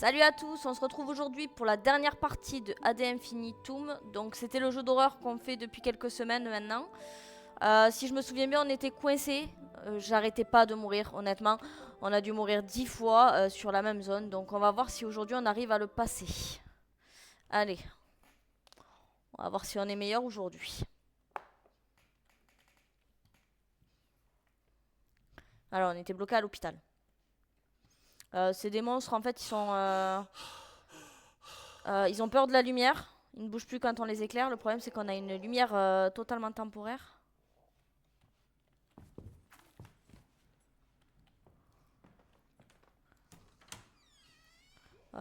Salut à tous, on se retrouve aujourd'hui pour la dernière partie de AD Infinitum. Donc c'était le jeu d'horreur qu'on fait depuis quelques semaines maintenant. Si je me souviens bien, on était coincés. J'arrêtais pas de mourir, honnêtement. On a dû mourir 10 fois sur la même zone. Donc on va voir si aujourd'hui on arrive à le passer. Allez, on va voir si on est meilleur aujourd'hui. Alors on était bloqué à l'hôpital. C'est des monstres, en fait, ils ont peur de la lumière. Ils ne bougent plus quand on les éclaire. Le problème, c'est qu'on a une lumière totalement temporaire.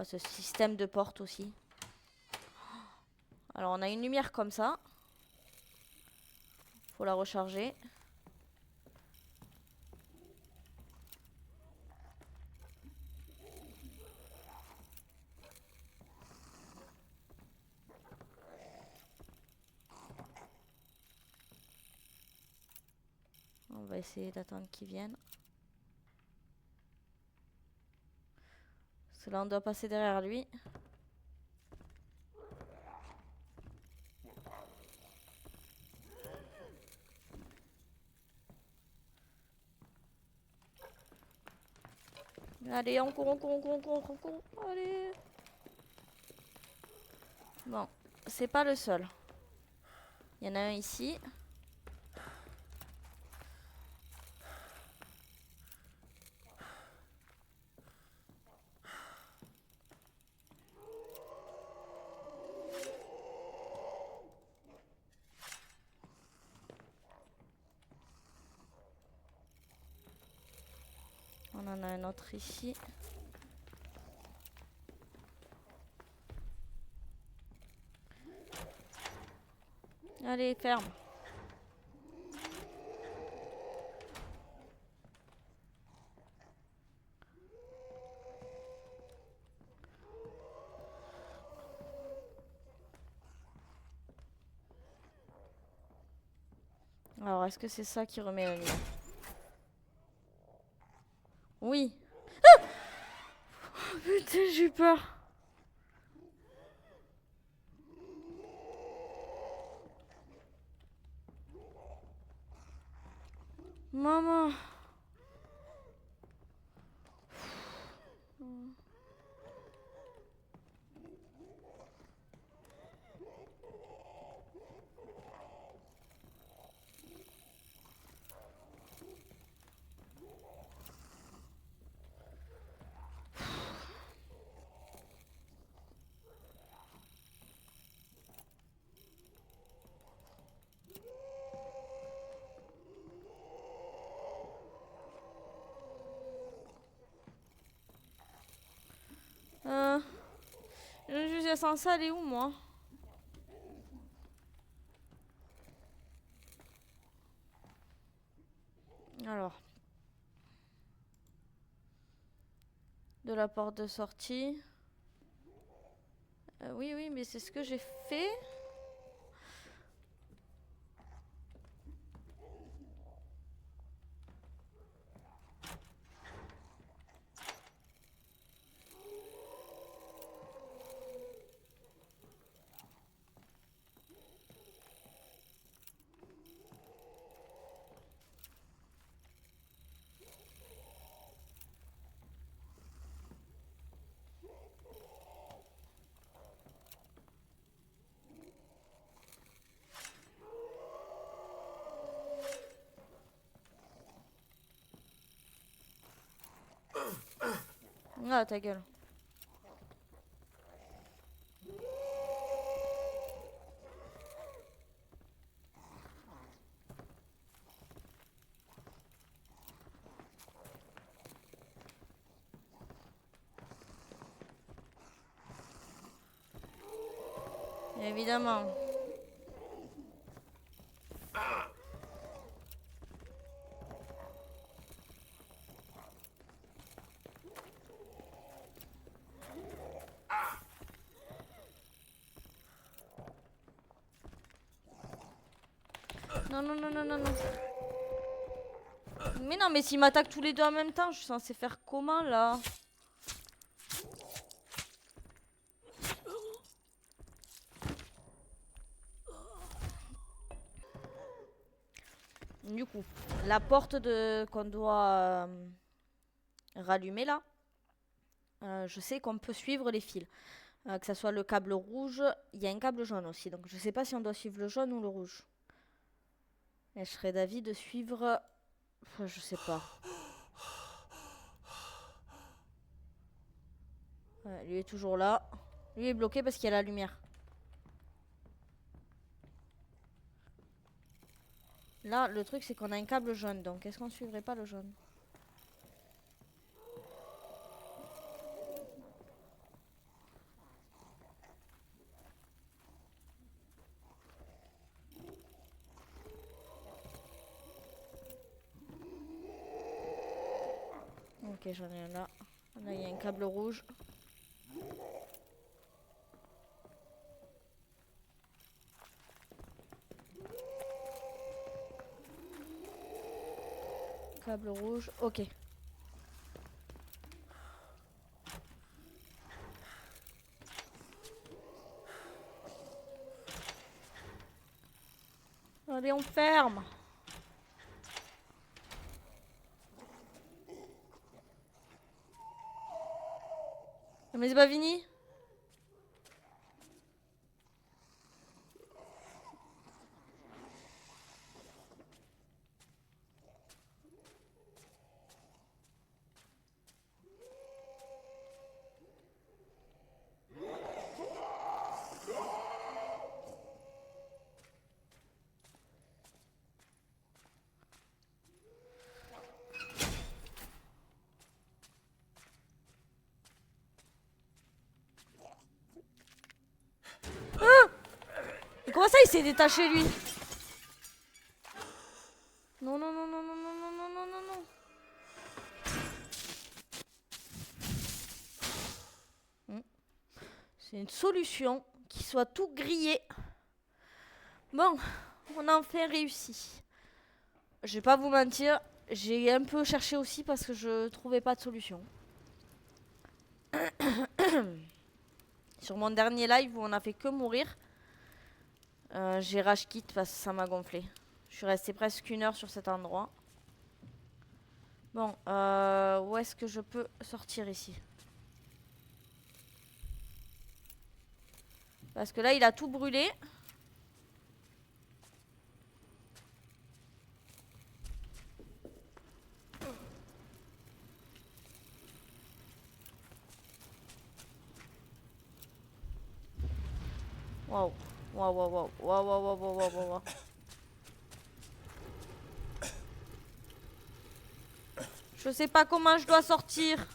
Ce système de porte aussi. Alors, on a une lumière comme ça. Faut la recharger. On va essayer d'attendre qu'ils viennent. Parce que là, on doit passer derrière lui. Allez, on court, on court, on court, on court, on court. Allez. Bon, c'est pas le seul. Il y en a un ici. On en a un autre ici. Allez, ferme. Alors, est-ce que c'est ça qui remet la lumière? Oui. Ah, putain, j'ai eu peur. Maman. Le juge censé aller où, moi? Alors. De la porte de sortie. Oui, oui, mais c'est ce que j'ai fait. Ah, ta gueule. Évidemment. Non, non, non, non, non, non. Mais non, mais s'ils m'attaquent tous les deux en même temps, je suis censée faire comment, là? Du coup, la porte qu'on doit rallumer là, je sais qu'on peut suivre les fils. Que ça soit le câble rouge, il y a un câble jaune aussi. Donc je sais pas si on doit suivre le jaune ou le rouge. Et je serais d'avis de suivre... Enfin, je sais pas. Ouais, lui est toujours là. Lui est bloqué parce qu'il y a la lumière. Là, le truc, c'est qu'on a un câble jaune. Donc, est-ce qu'on suivrait pas le jaune? Ok, j'en ai un là. Là, il y a un câble rouge. Câble rouge. Ok. Allez, on ferme. Mais c'est pas fini? Mais comment ça, il s'est détaché, lui? Non, non, non, non, non, non, non, non, non, non, non. C'est une solution qui soit tout grillé. Bon, on a enfin réussi. Je vais pas vous mentir, j'ai un peu cherché aussi parce que je trouvais pas de solution. Sur mon dernier live où on a fait que mourir, j'ai rage quit parce que ça m'a gonflé. Je suis restée presque 1 heure sur cet endroit. Bon, où est-ce que je peux sortir ici? Parce que là, il a tout brûlé. Waouh. Waouh, waouh, waouh, waouh, waouh, waouh, waouh, waouh, waouh. Je sais pas comment je dois sortir.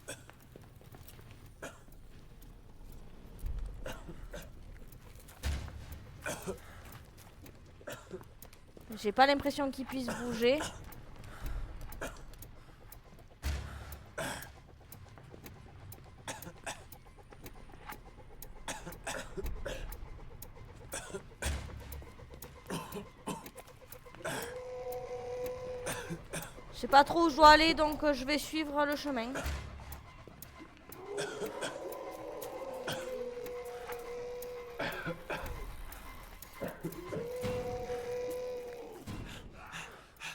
J'ai pas l'impression qu'il puisse bouger. Je sais pas trop où je dois aller, donc je vais suivre le chemin.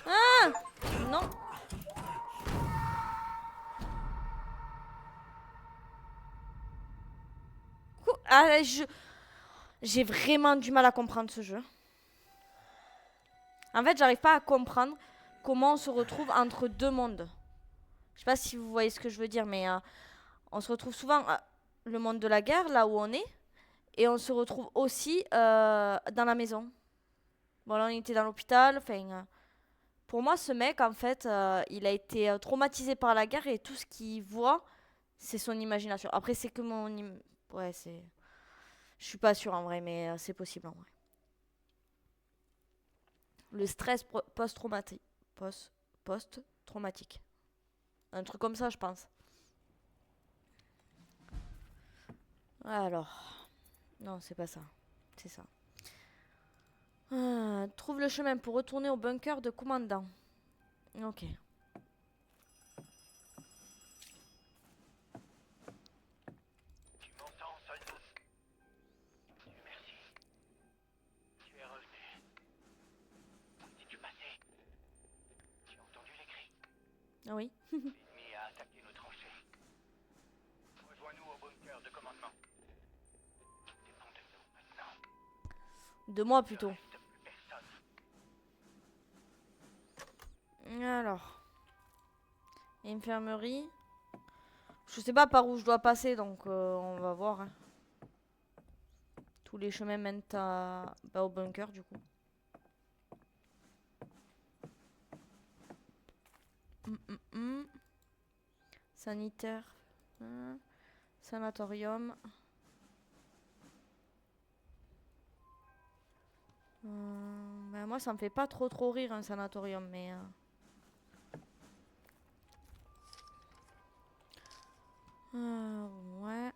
Ah! Non. Ah, j'ai vraiment du mal à comprendre ce jeu. En fait, j'arrive pas à comprendre comment on se retrouve entre deux mondes. Je sais pas si vous voyez ce que je veux dire, mais on se retrouve souvent le monde de la guerre, là où on est, et on se retrouve aussi dans la maison. Bon, là, on était dans l'hôpital. Enfin, pour moi, ce mec, en fait, il a été traumatisé par la guerre et tout ce qu'il voit, c'est son imagination. Après, c'est que mon... Ouais, c'est... Je suis pas sûre en vrai, mais c'est possible en vrai. Le stress post-traumatique. Post-traumatique. Un truc comme ça, je pense. Alors. Non, c'est pas ça. C'est ça. Trouve le chemin pour retourner au bunker de commandant. Ok. Tu m'entends, soldat? Merci. Tu es revenu. Où es-tu passé? Oui. L'ennemi a attaqué nos tranchées. Rejoins-nous au bunker de commandement. Tout dépend de nous maintenant. De moi Il ne plutôt. reste plus personne. Alors. Infirmerie. Je sais pas par où je dois passer, donc on va voir. Hein. Tous les chemins mènent au bunker, du coup. Sanitaire. Sanatorium. Ben moi, ça me fait pas trop rire un sanatorium, mais... ouais.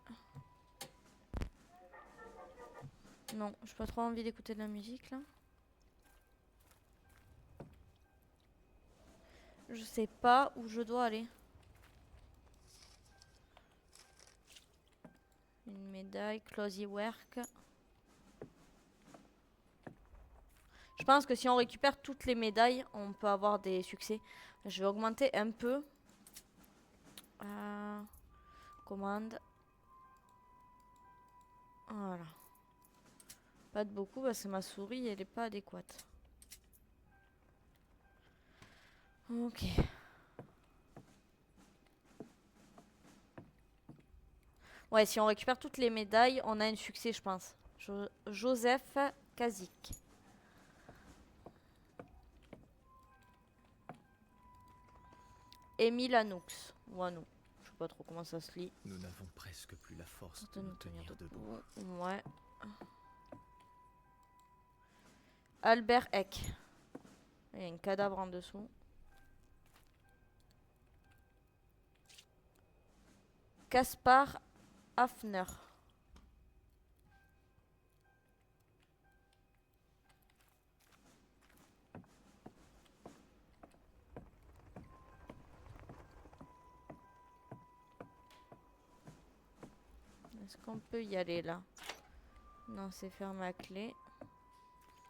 Non, j'ai pas trop envie d'écouter de la musique, là. Je sais pas où je dois aller. Une médaille, Closey Work. Je pense que si on récupère toutes les médailles, on peut avoir des succès. Je vais augmenter un peu. Commande. Voilà. Pas de beaucoup parce que ma souris, elle est pas adéquate. Ok. Ouais, si on récupère toutes les médailles, on a un succès, je pense. Joseph Kazik. Émile Anoux. Ou Anou. Je sais pas trop comment ça se lit. Nous n'avons presque plus la force De de nous nous tenir debout. Ouais. Albert Eck. Il y a un cadavre en dessous. Kaspar Hafner. Est-ce qu'on peut y aller là? Non, c'est fermé à clé.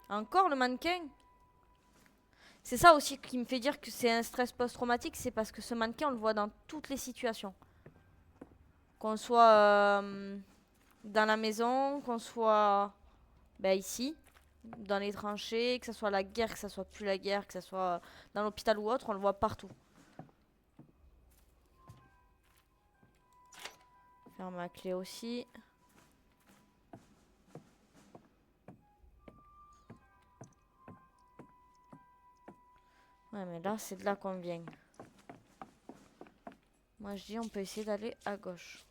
Encore le mannequin? C'est ça aussi qui me fait dire que c'est un stress post-traumatique, c'est parce que ce mannequin, on le voit dans toutes les situations. Qu'on soit dans la maison, qu'on soit ici, dans les tranchées, que ce soit la guerre, que ce soit plus la guerre, que ce soit dans l'hôpital ou autre, on le voit partout. Ferme à clé aussi. Ouais, mais là, c'est de là qu'on vient. Moi, je dis, on peut essayer d'aller à gauche.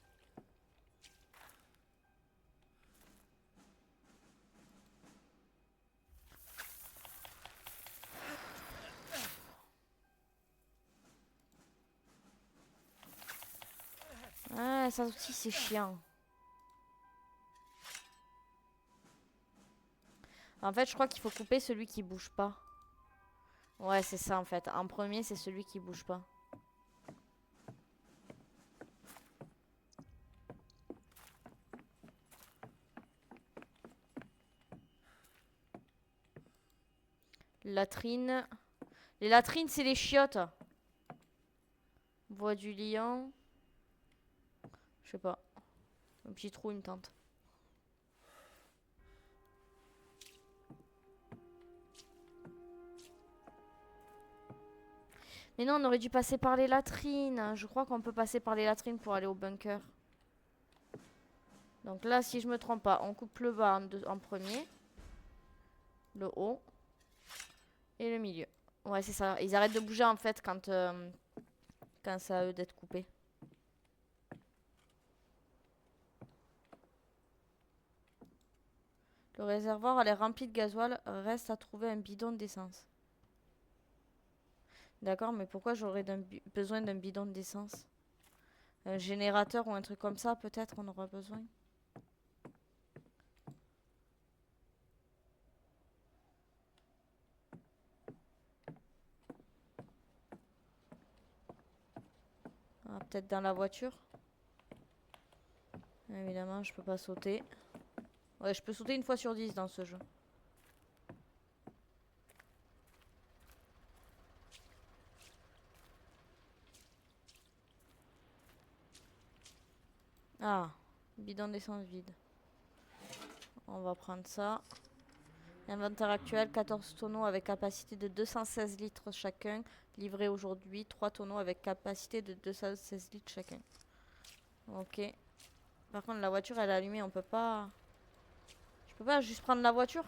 Ah, ça aussi, c'est chiant. En fait, je crois qu'il faut couper celui qui bouge pas. Ouais, c'est ça, en fait. En premier, c'est celui qui bouge pas. Latrine. Les latrines, c'est les chiottes. Voie du lion. Je sais pas. Un petit trou, une tente. Mais non, on aurait dû passer par les latrines. Je crois qu'on peut passer par les latrines pour aller au bunker. Donc là, si je me trompe pas, on coupe le bas en premier. Le haut. Et le milieu. Ouais, c'est ça. Ils arrêtent de bouger en fait quand c'est à eux d'être coupés. Le réservoir a l'air rempli de gasoil. Reste à trouver un bidon d'essence. D'accord, mais pourquoi j'aurais besoin d'un bidon d'essence? Un générateur ou un truc comme ça, peut-être on aura besoin. Ah, peut-être dans la voiture. Évidemment, je peux pas sauter. Ouais, je peux sauter une fois sur 10 dans ce jeu. Ah, bidon d'essence vide. On va prendre ça. Inventaire actuel, 14 tonneaux avec capacité de 216 litres chacun. Livré aujourd'hui, 3 tonneaux avec capacité de 216 litres chacun. Ok. Par contre, la voiture, elle est allumée. On peut pas... Je peux pas juste prendre la voiture?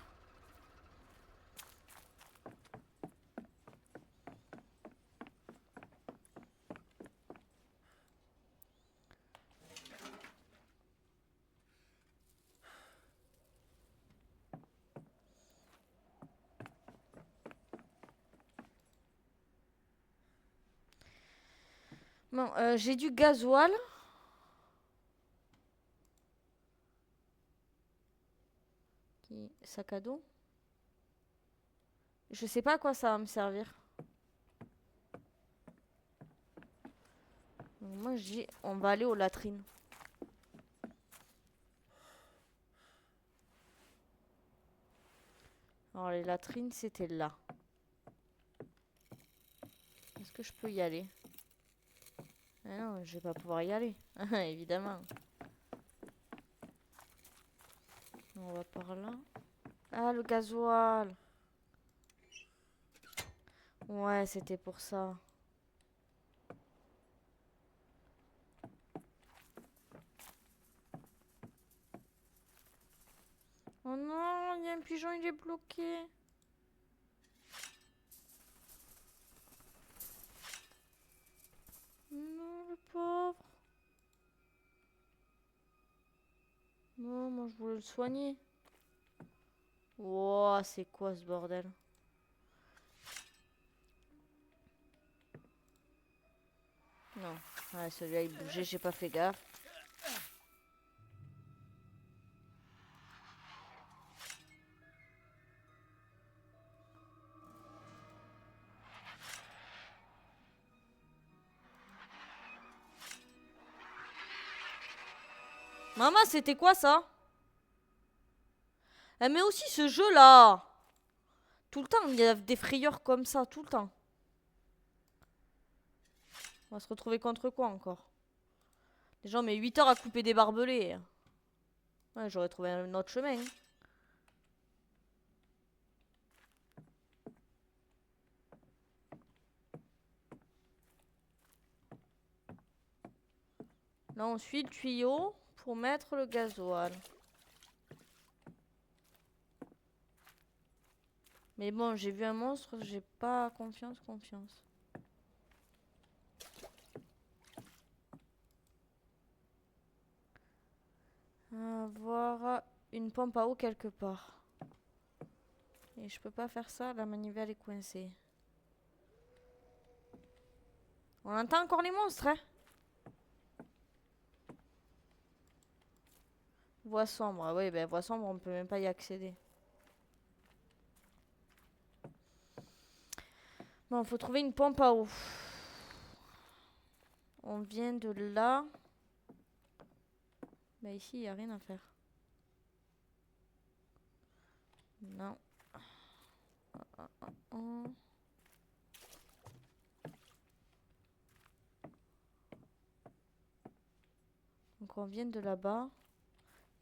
Bon, j'ai du gasoil. Sac à dos. Je sais pas à quoi ça va me servir. Donc moi, je dis, on va aller aux latrines. Alors, les latrines, c'était là. Est-ce que je peux y aller? Ah non, je vais pas pouvoir y aller. Évidemment. On va par là. Ah, le gasoil. Ouais, c'était pour ça. Oh non, il y a un pigeon, il est bloqué. Non, le pauvre. Non, moi je voulais le soigner. Wow, c'est quoi ce bordel? Non. Ouais, celui-là il bougeait, j'ai pas fait gaffe. Maman, c'était quoi ça? Eh, mais aussi ce jeu-là. Tout le temps, il y a des frayeurs comme ça, tout le temps. On va se retrouver contre quoi encore? Les gens mettent 8 heures à couper des barbelés. Ouais, j'aurais trouvé un autre chemin. Là, on suit le tuyau pour mettre le gasoil. Mais bon, j'ai vu un monstre, j'ai pas confiance. Avoir une pompe à eau quelque part. Et je peux pas faire ça, la manivelle est coincée. On entend encore les monstres, hein? Voie sombre, ah oui, ben voie sombre, on peut même pas y accéder. Bon, faut trouver une pompe à eau. On vient de là. Bah ici, il n'y a rien à faire. Non. Donc on vient de là-bas.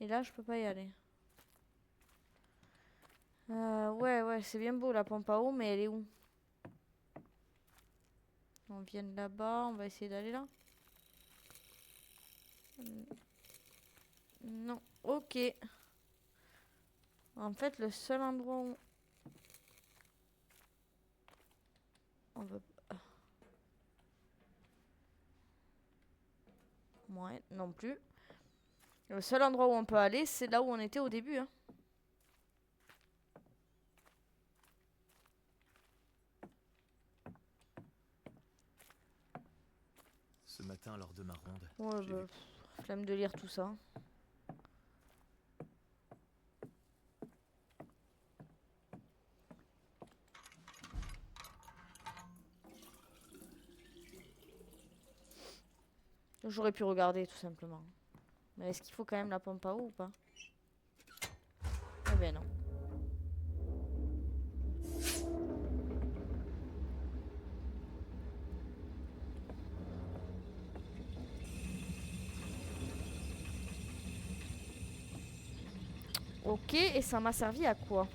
Et là, je peux pas y aller. Ouais, c'est bien beau la pompe à eau, mais elle est où? On vient de là-bas, on va essayer d'aller là. Non, ok. En fait, le seul endroit où... On va... Ouais, non plus. Le seul endroit où on peut aller, c'est là où on était au début. Hein. Ce matin, lors de ma ronde, Ouais, j'ai bah, vu... flemme de lire tout ça. J'aurais pu regarder tout simplement. Mais est-ce qu'il faut quand même la pompe à eau ou pas? Eh ben non. Ok, et ça m'a servi à quoi?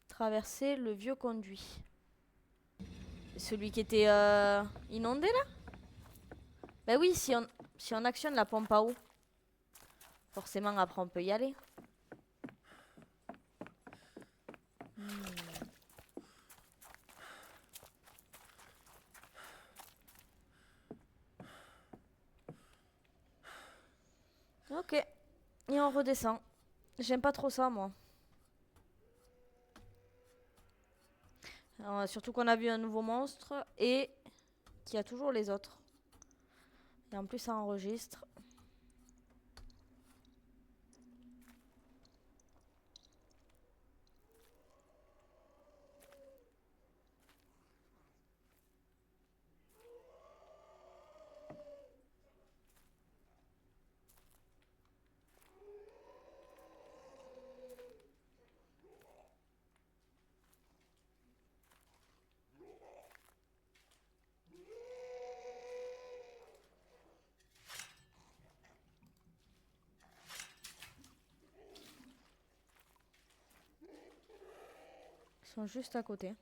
Traverser le vieux conduit. Celui qui était inondé là? Bah oui, si on actionne la pompe à eau, forcément après on peut y aller. Ok, et on redescend. J'aime pas trop ça moi. Surtout qu'on a vu un nouveau monstre et qu'il y a toujours les autres. Et en plus ça enregistre. Ils sont juste à côté.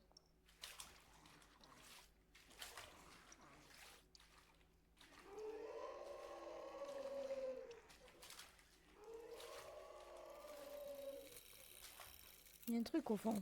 Il y a un truc au fond.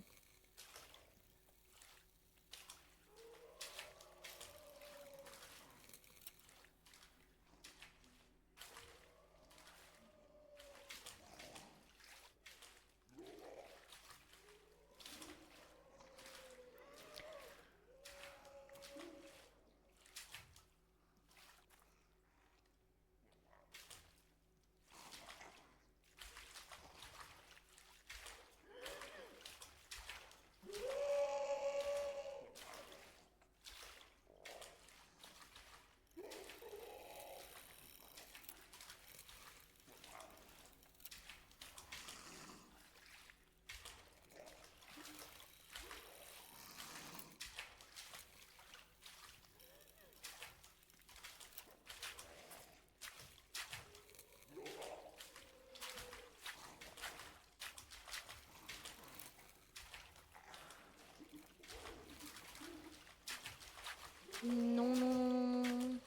Non, non, non, non, non.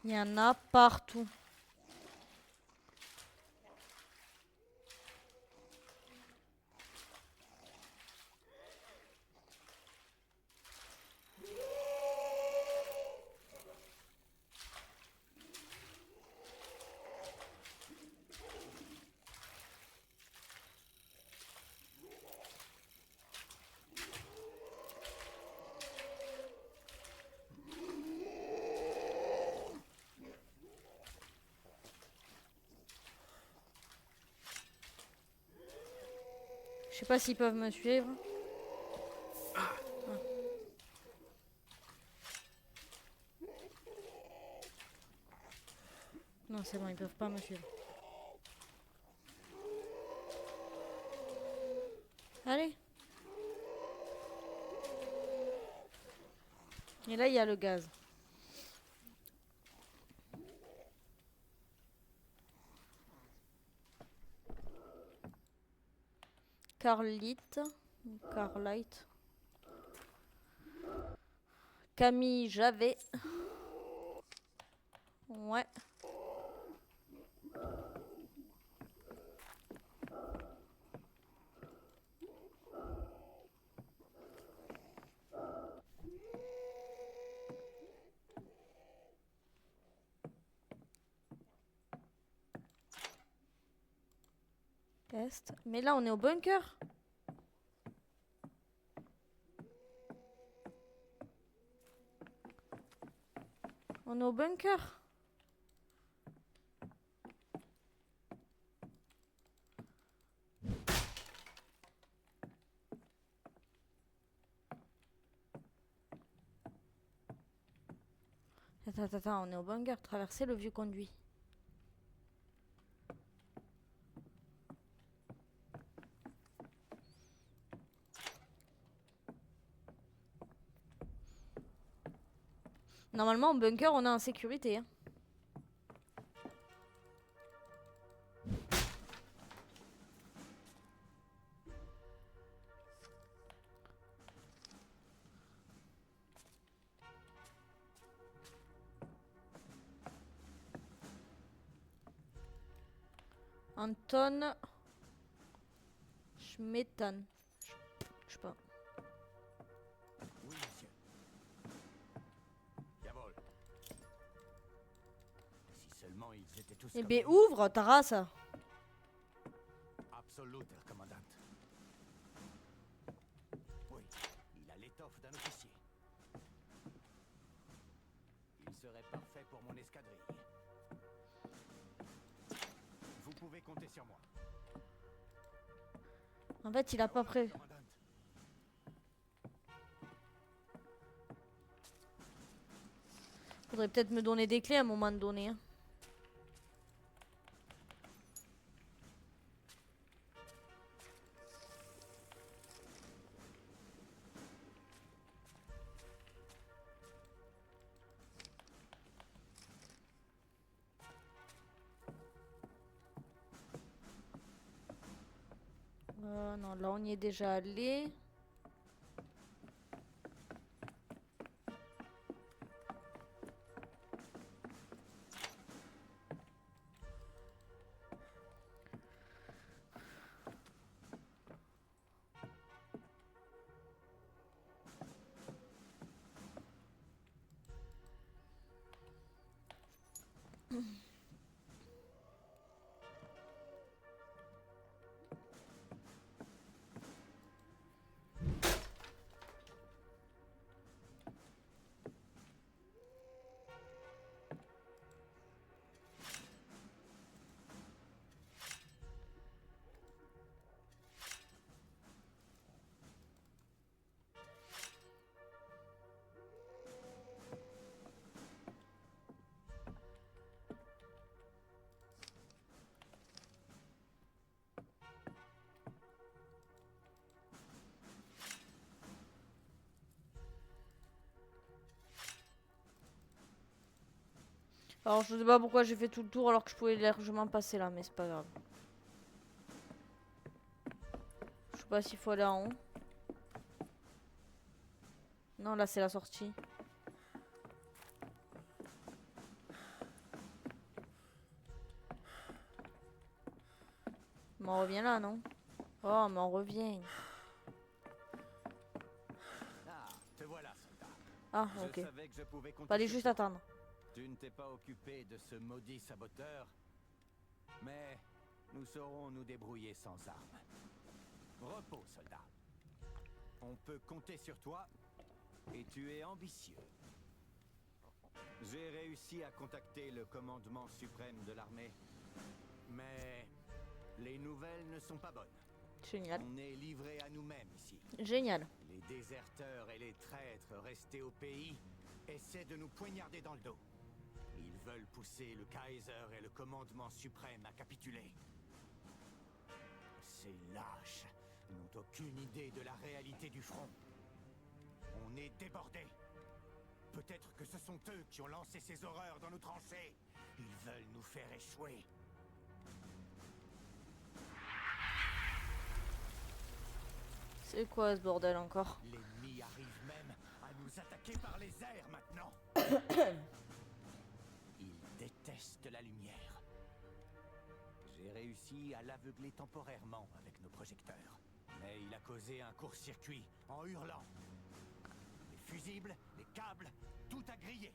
Il y en a partout. Je sais pas s'ils peuvent me suivre. Ah. Non, c'est bon, ils peuvent pas me suivre. Allez. Et là, il y a le gaz. Carlite. Carlite. Camille Javet. Ouais. Est. Mais là, on est au bunker. On est au bunker. Attends, on est au bunker. Traverser le vieux conduit. Normalement, en bunker, on est en sécurité. Hein. Anton Schmetan. Je sais pas. Oui, monsieur. Jawohl. Si seulement ils étaient tous Eh comme ben lui. ouvre ta race. Absolut, Herr Commandant. Oui, il a l'étoffe d'un officier. Il serait parfait pour mon escadrille. Vous pouvez compter sur moi. En fait, il a pas prêt. Commandant. Faudrait peut-être me donner des clés à un moment donné. Hein. Non, là on y est déjà allé. Alors je sais pas pourquoi j'ai fait tout le tour alors que je pouvais largement passer là, mais c'est pas grave. Je sais pas s'il faut aller en haut. Non, là c'est la sortie. Mais on revient là, non? Oh, mais on revient. Ah, te voilà, soldat. Ah, Je ok. savais que je pouvais compter Fallait sur juste toi. attendre. Tu ne t'es pas occupé de ce maudit saboteur, mais nous saurons nous débrouiller sans armes. Repos, soldat. On peut compter sur toi, et tu es ambitieux. J'ai réussi à contacter le commandement suprême de l'armée, mais les nouvelles ne sont pas bonnes. Génial. On est livré à nous-mêmes ici. Génial. Les déserteurs et les traîtres restés au pays essaient de nous poignarder dans le dos. Ils veulent pousser le Kaiser et le commandement suprême à capituler. Ces lâches n'ont aucune idée de la réalité du front. On est débordés. Peut-être que ce sont eux qui ont lancé ces horreurs dans nos tranchées. Ils veulent nous faire échouer. C'est quoi ce bordel encore? L'ennemi arrive même à nous attaquer par les airs maintenant. Il déteste la lumière. J'ai réussi à l'aveugler temporairement avec nos projecteurs. Mais il a causé un court-circuit en hurlant. Les fusibles, les câbles, tout a grillé.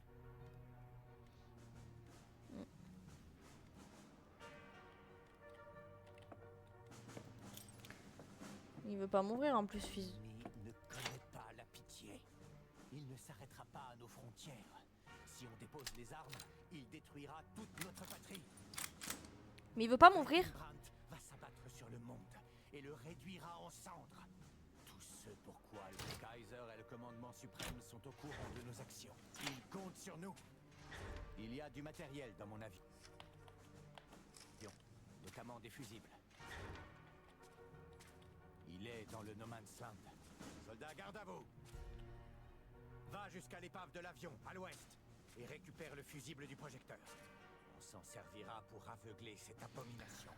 Il veut pas m'ouvrir en plus, fils. L'ennemi ne connaît pas la pitié. Il ne s'arrêtera pas à nos frontières. Si on dépose les armes, il détruira toute notre patrie. Mais il veut pas m'ouvrir? Brandt va s'abattre sur le monde et le réduira en cendres. Tout ce pourquoi le Kaiser et le commandement suprême sont au courant de nos actions. Ils comptent sur nous. Il y a du matériel dans mon avion, notamment des fusibles. Il est dans le No Man's Land. Soldats, garde à vous. Va jusqu'à l'épave de l'avion, à l'ouest. et récupère le fusible du projecteur. On s'en servira pour aveugler cette abomination.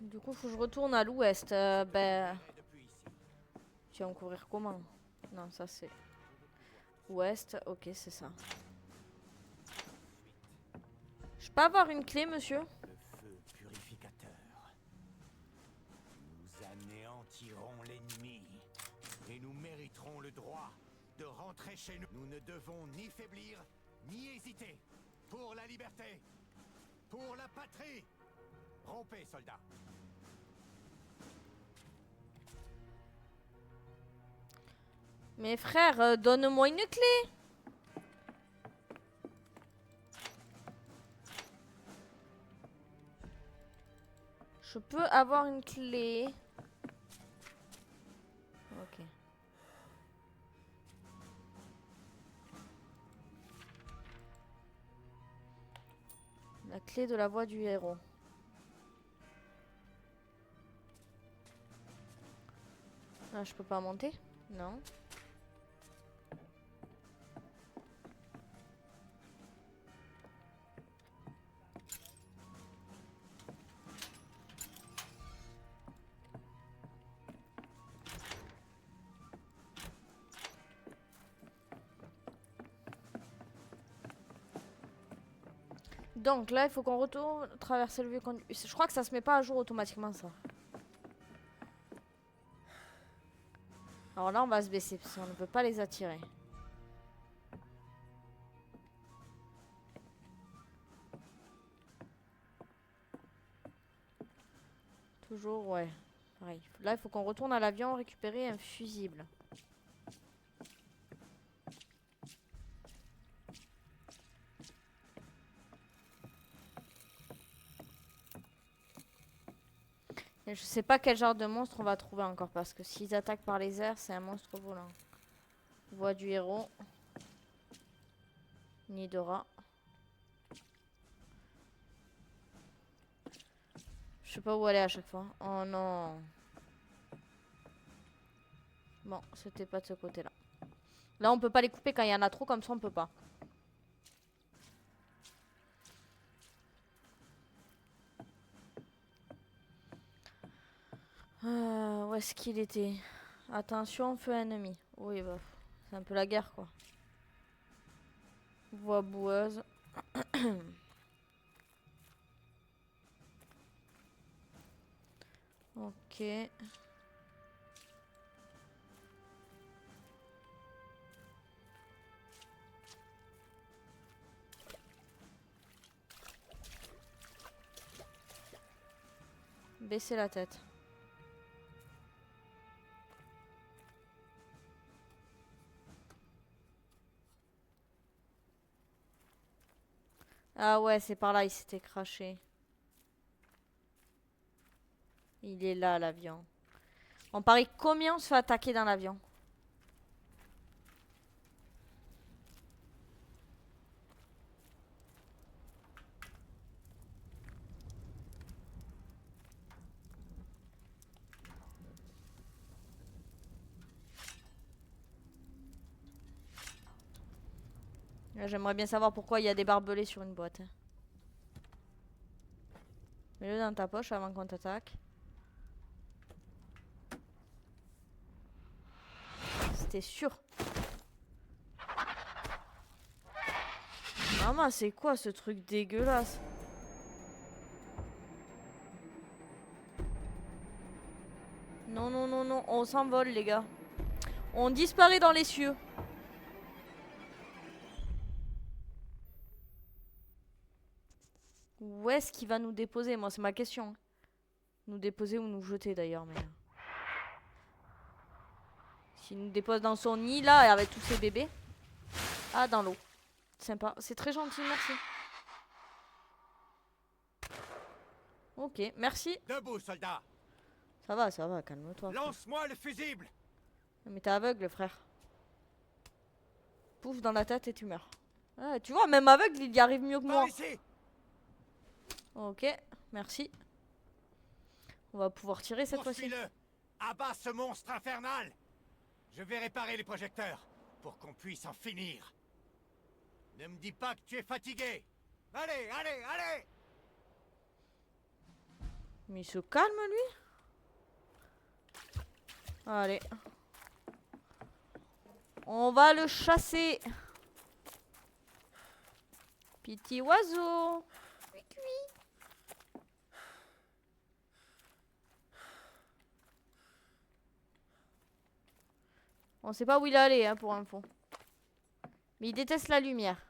Du coup, faut que je retourne à l'ouest. Ben, Depuis ici. tu vas me couvrir comment? Non, ça c'est ouest. Ok, c'est ça. Je peux avoir une clé, monsieur? Le feu purificateur. Nous anéantirons l'ennemi et nous mériterons le droit de rentrer chez nous. Nous ne devons ni faiblir, ni hésiter. Pour la liberté, pour la patrie. Rompez, soldats. Mais frère, donne-moi une clé. Je peux avoir une clé. Ok. La clé de la voix du héros. Ah, je peux pas monter? Non. Donc là, il faut qu'on retourne traverser le vieux conduit. Je crois que ça se met pas à jour automatiquement, ça. Alors là, on va se baisser parce qu'on ne peut pas les attirer. Toujours, ouais. Pareil. Là, il faut qu'on retourne à l'avion récupérer un fusible. Et je sais pas quel genre de monstre on va trouver encore parce que s'ils attaquent par les airs, c'est un monstre volant. Voix du héros. Nid de rat. Je sais pas où aller à chaque fois. Oh non. Bon, c'était pas de ce côté-là. Là, on peut pas les couper quand il y en a trop, comme ça on peut pas. Où est-ce qu'il était? Attention, feu ennemi. Oui, bah, c'est un peu la guerre, quoi. Voie boueuse. Ok. Baissez la tête. Ah ouais, c'est par là, il s'était craché. Il est là, l'avion. On parie combien on se fait attaquer dans l'avion? J'aimerais bien savoir pourquoi il y a des barbelés sur une boîte. Mets-le dans ta poche avant qu'on t'attaque. C'était sûr. Maman, c'est quoi ce truc dégueulasse? Non, non, non, non. On s'envole, les gars. On disparaît dans les cieux. Où est-ce qu'il va nous déposer? Moi, c'est ma question. Nous déposer ou nous jeter, d'ailleurs. Mais s'il nous dépose dans son nid, là, avec tous ses bébés. Ah, dans l'eau. Sympa. C'est très gentil, merci. Ok, merci. Debout, soldats. Ça va, calme-toi. Lance-moi le fusible. Mais t'es aveugle, frère. Pouf dans la tête et tu meurs. Ah, tu vois, même aveugle, il y arrive mieux que moi. Par ici. Ok, merci. On va pouvoir tirer cette fois-ci. Poursuis-le. Abat ce monstre infernal. Je vais réparer les projecteurs pour qu'on puisse en finir. Ne me dis pas que tu es fatigué. Allez, allez, allez! Mais il se calme, lui. Allez. On va le chasser. Petit oiseau. Cui, cui. On sait pas où il est allé, hein, pour info. Mais il déteste la lumière.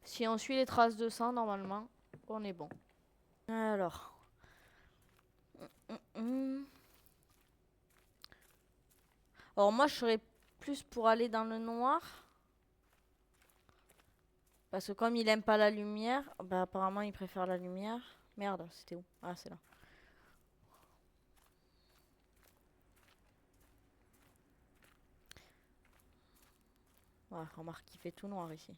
Si on suit les traces de sang, normalement, on est bon. Alors. Alors moi, je serais plus pour aller dans le noir. Parce que comme il aime pas la lumière, bah apparemment il préfère la lumière. Merde, c'était où? Ah, c'est là. Ouais, remarque qu'il fait tout noir ici.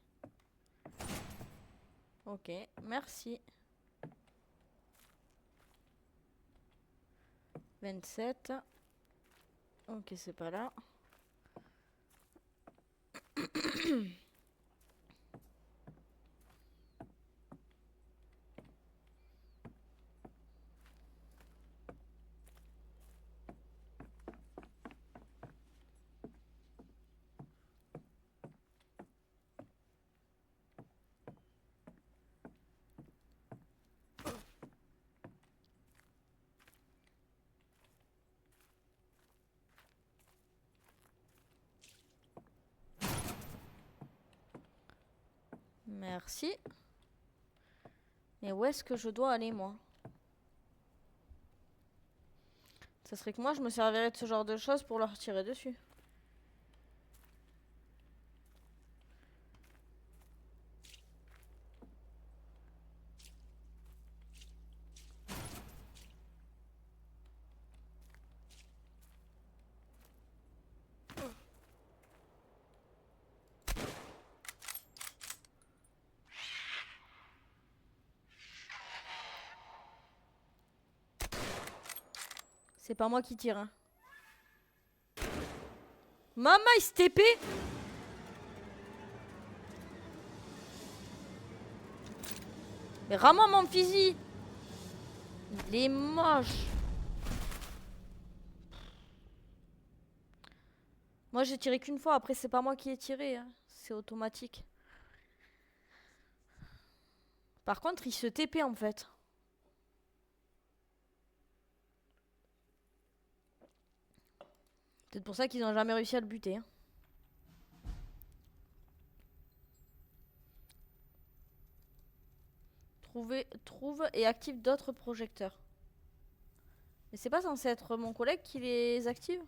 Ok, merci. 27. Ok, c'est pas là. Merci. Et où est-ce que je dois aller, moi? Ça serait que moi, je me servirais de ce genre de choses pour leur tirer dessus. C'est pas moi qui tire, hein. Maman, il se TP. Mais rends-moi mon fusil. Il est moche. Moi, j'ai tiré qu'une fois. Après, c'est pas moi qui ai tiré, hein. C'est automatique. Par contre, il se TP en fait. C'est pour ça qu'ils n'ont jamais réussi à le buter, hein. Trouve et active d'autres projecteurs. Mais c'est pas censé être mon collègue qui les active?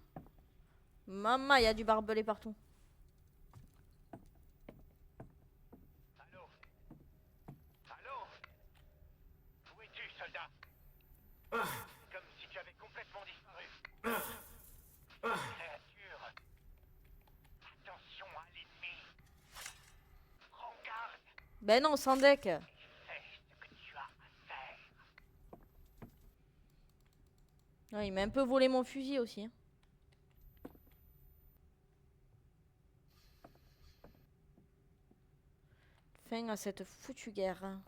Maman, il y a du barbelé partout. Allô? Allô? Où es-tu, soldat? Comme si tu avais complètement disparu. Créature. Attention à l'ennemi. Prends garde. Ben non, sans deck. Fais ce que tu as à faire. Ouais, il m'a un peu volé mon fusil aussi, hein. Fin à cette foutue guerre, hein.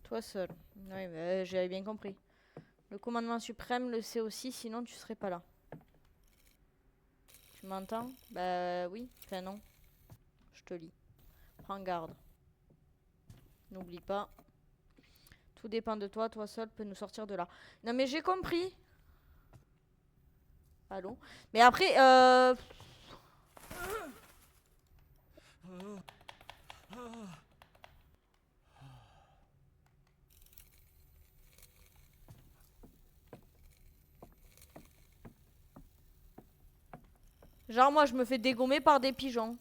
Toi seul. Oui, bah, j'avais bien compris. Le commandement suprême le sait aussi, sinon tu serais pas là. Tu m'entends? Bah oui, enfin non. Je te lis. Prends garde. N'oublie pas. Tout dépend de toi, toi seul peux nous sortir de là. Non mais j'ai compris. Allô? Mais après, genre moi je me fais dégommer par des pigeons.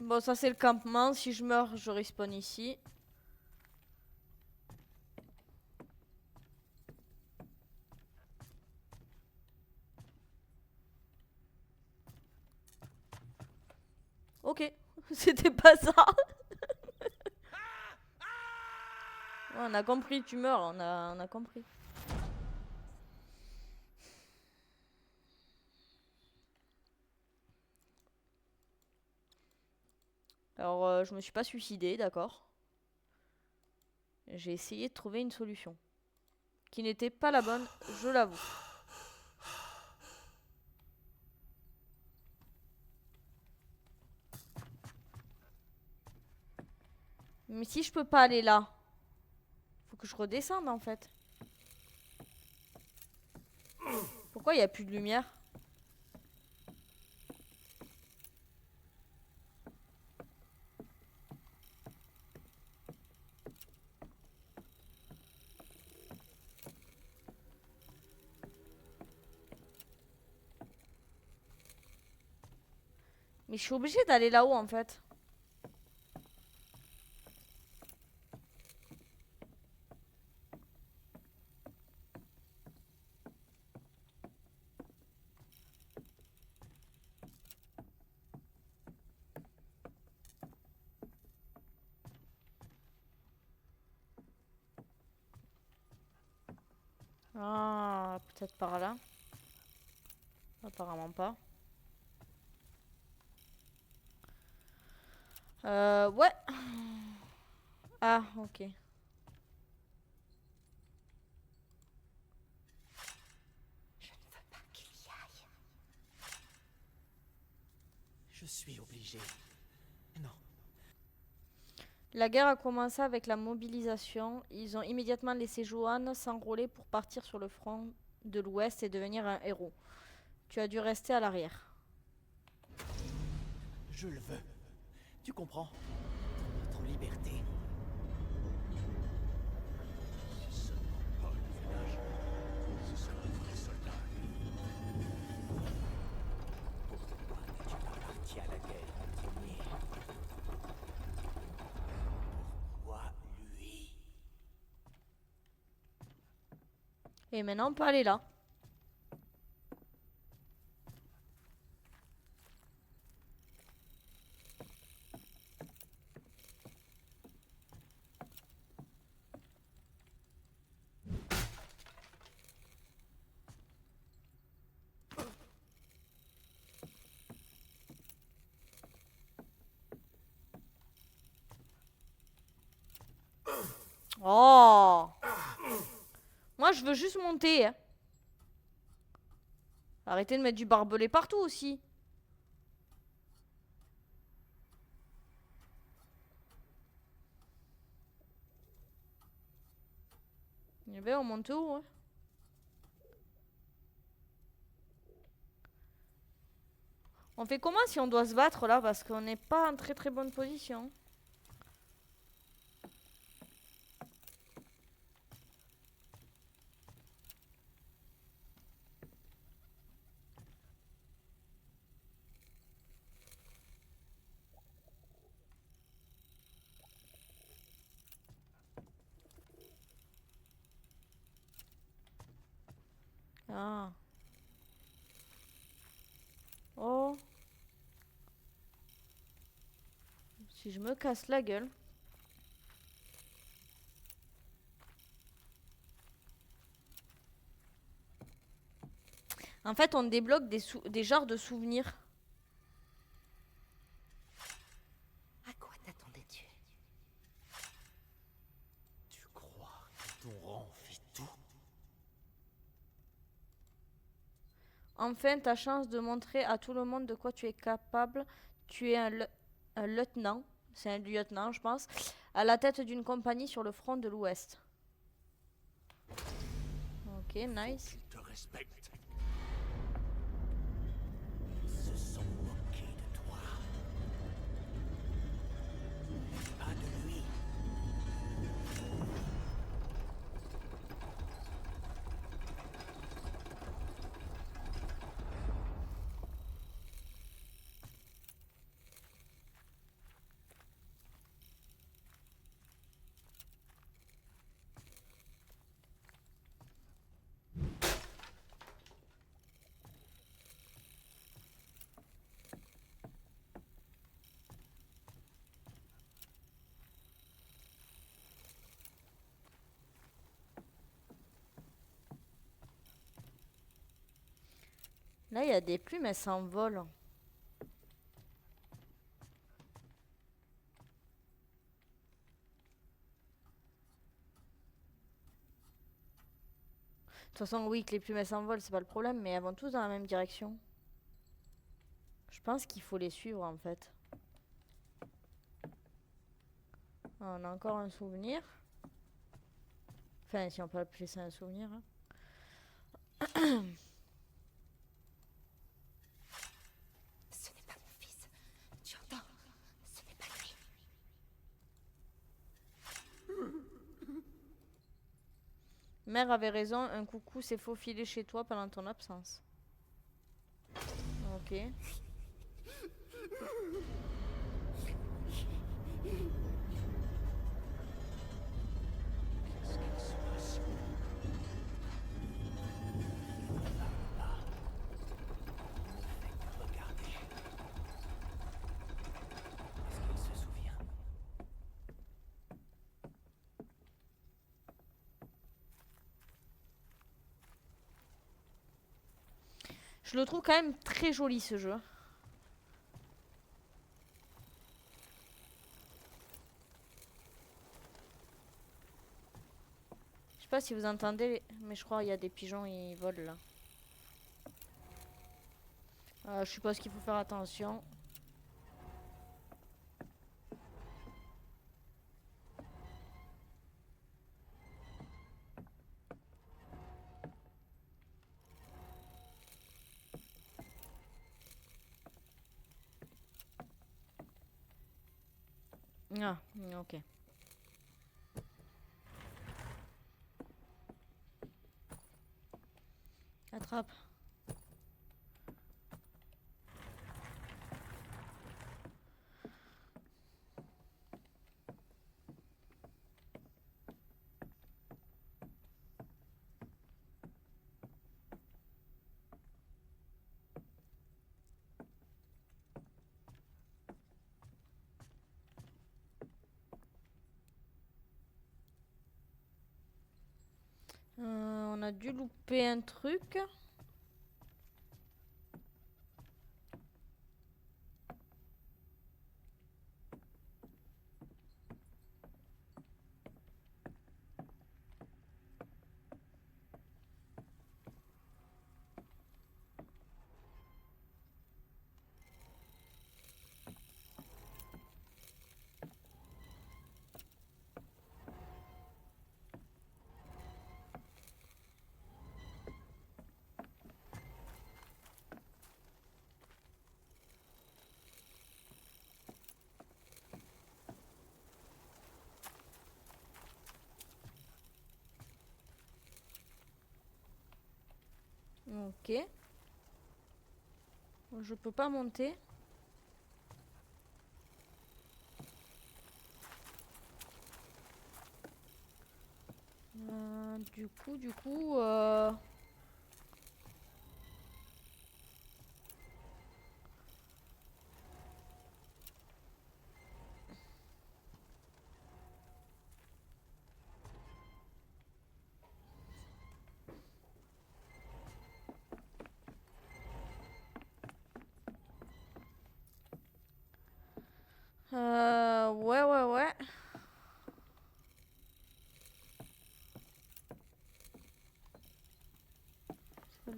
Bon, ça c'est le campement. Si je meurs, je respawn ici. Ok, c'était pas ça. Ouais, on a compris, tu meurs, on a compris. Alors, je me suis pas suicidé, d'accord. J'ai essayé de trouver une solution. Qui n'était pas la bonne, je l'avoue. Mais si je peux pas aller là, faut que je redescende en fait. Pourquoi il n'y a plus de lumière? Mais je suis obligée d'aller là-haut en fait. Ah, peut-être par là. Apparemment pas. Ouais. Ah, ok. Je suis obligé. Non. La guerre a commencé avec la mobilisation. Ils ont immédiatement laissé Johan s'enrôler pour partir sur le front de l'Ouest et devenir un héros. Tu as dû rester à l'arrière. Je le veux. Tu comprends? Notre liberté. C'est seulement pas le village. Ce sera un vrai soldat, lui. Pourquoi n'es-tu pas parti à la guerre en premier? Pourquoi lui? Et maintenant, on peut aller là. Oh! Moi, je veux juste monter. Hein. Arrêtez de mettre du barbelé partout aussi. Eh ben, on monte où, hein? On fait comment si on doit se battre là? Parce qu'on n'est pas en très très bonne position. Ah. Oh. Si je me casse la gueule. En fait, on débloque des genres de souvenirs. À quoi t'attendais-tu? Tu crois que ton rang fait tout? Enfin, ta chance de montrer à tout le monde de quoi tu es capable. Tu es un lieutenant. C'est un lieutenant, je pense. À la tête d'une compagnie sur le front de l'Ouest. Ok, nice. Ils te respectent. Ils se sont moqués de toi. Pas de lui. Là, il y a des plumes, elles s'envolent. De toute façon, oui, que les plumes elles s'envolent, c'est pas le problème, mais elles vont tous dans la même direction. Je pense qu'il faut les suivre en fait. Ah, on a encore un souvenir. Enfin, si on peut appeler ça un souvenir. Hein. Ce n'est pas mon fils. Tu entends? Ce n'est pas lui. Mère avait raison, un coucou s'est faufilé chez toi pendant ton absence. Ok. Regardez. Est-ce qu'il se souvient? Je le trouve quand même très joli ce jeu. Je sais pas si vous entendez, mais je crois qu'il y a des pigeons, ils volent là. Je suppose qu'il faut faire attention. Ah, ok. Attrape. On a dû louper un truc. Ok. Je peux pas monter. Du coup, ouais.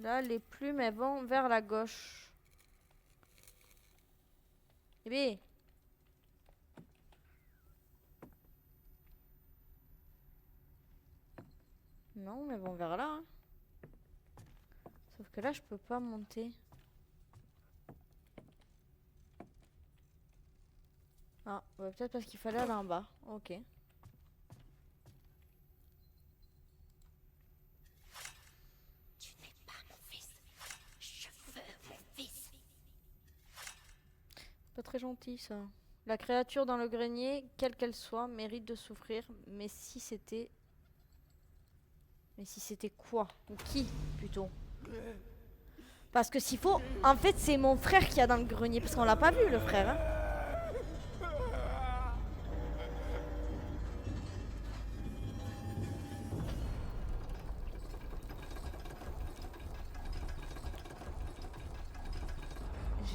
Là, les plumes, elles vont vers la gauche. Eh bien. Non, elles vont vers là. Hein. Sauf que là, je peux pas monter. Ah, ouais, peut-être parce qu'il fallait aller en bas. Ok. Tu n'es pas mon fils. Je veux mon fils. Pas très gentil, ça. La créature dans le grenier, quelle qu'elle soit, mérite de souffrir. Mais si c'était... Mais si c'était quoi? Ou qui, plutôt? Parce que s'il faut... En fait, c'est mon frère qui a dans le grenier. Parce qu'on l'a pas vu, le frère. Hein.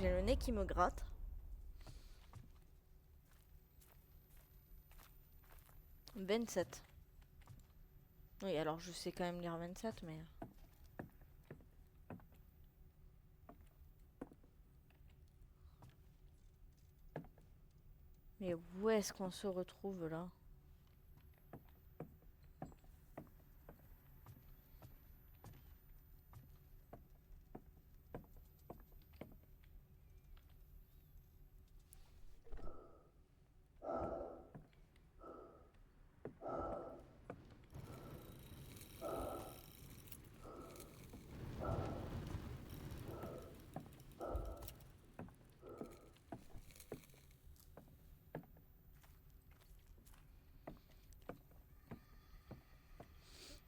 J'ai le nez qui me gratte. « 27. Oui, alors je sais quand même lire 27, mais... Mais où est-ce qu'on se retrouve là?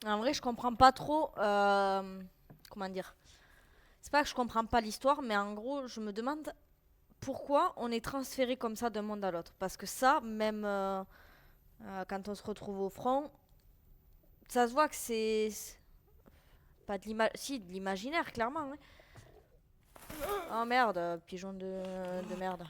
En vrai, je comprends pas trop. Comment dire? C'est pas que je comprends pas l'histoire, mais en gros, je me demande pourquoi on est transféré comme ça d'un monde à l'autre. Parce que ça, même quand on se retrouve au front, ça se voit que c'est pas de si, de l'imaginaire, clairement. Hein. Oh merde, pigeon de merde.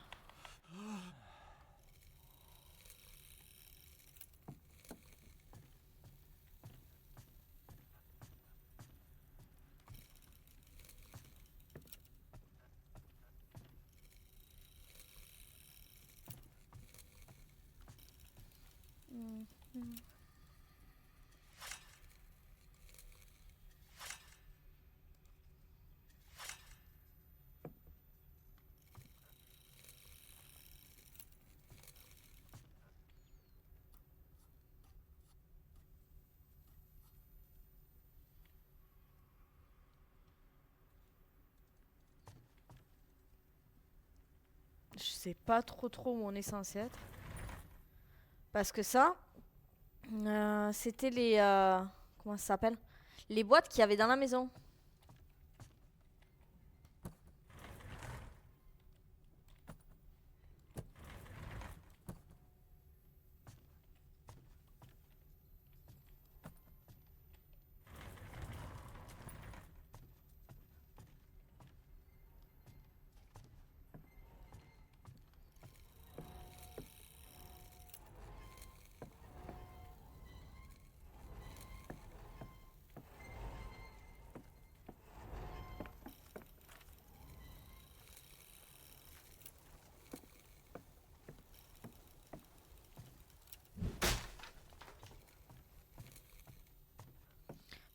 Je sais pas trop où on est censé être. Parce que ça, c'était les... comment ça s'appelle? Les boîtes qu'il y avait dans la maison.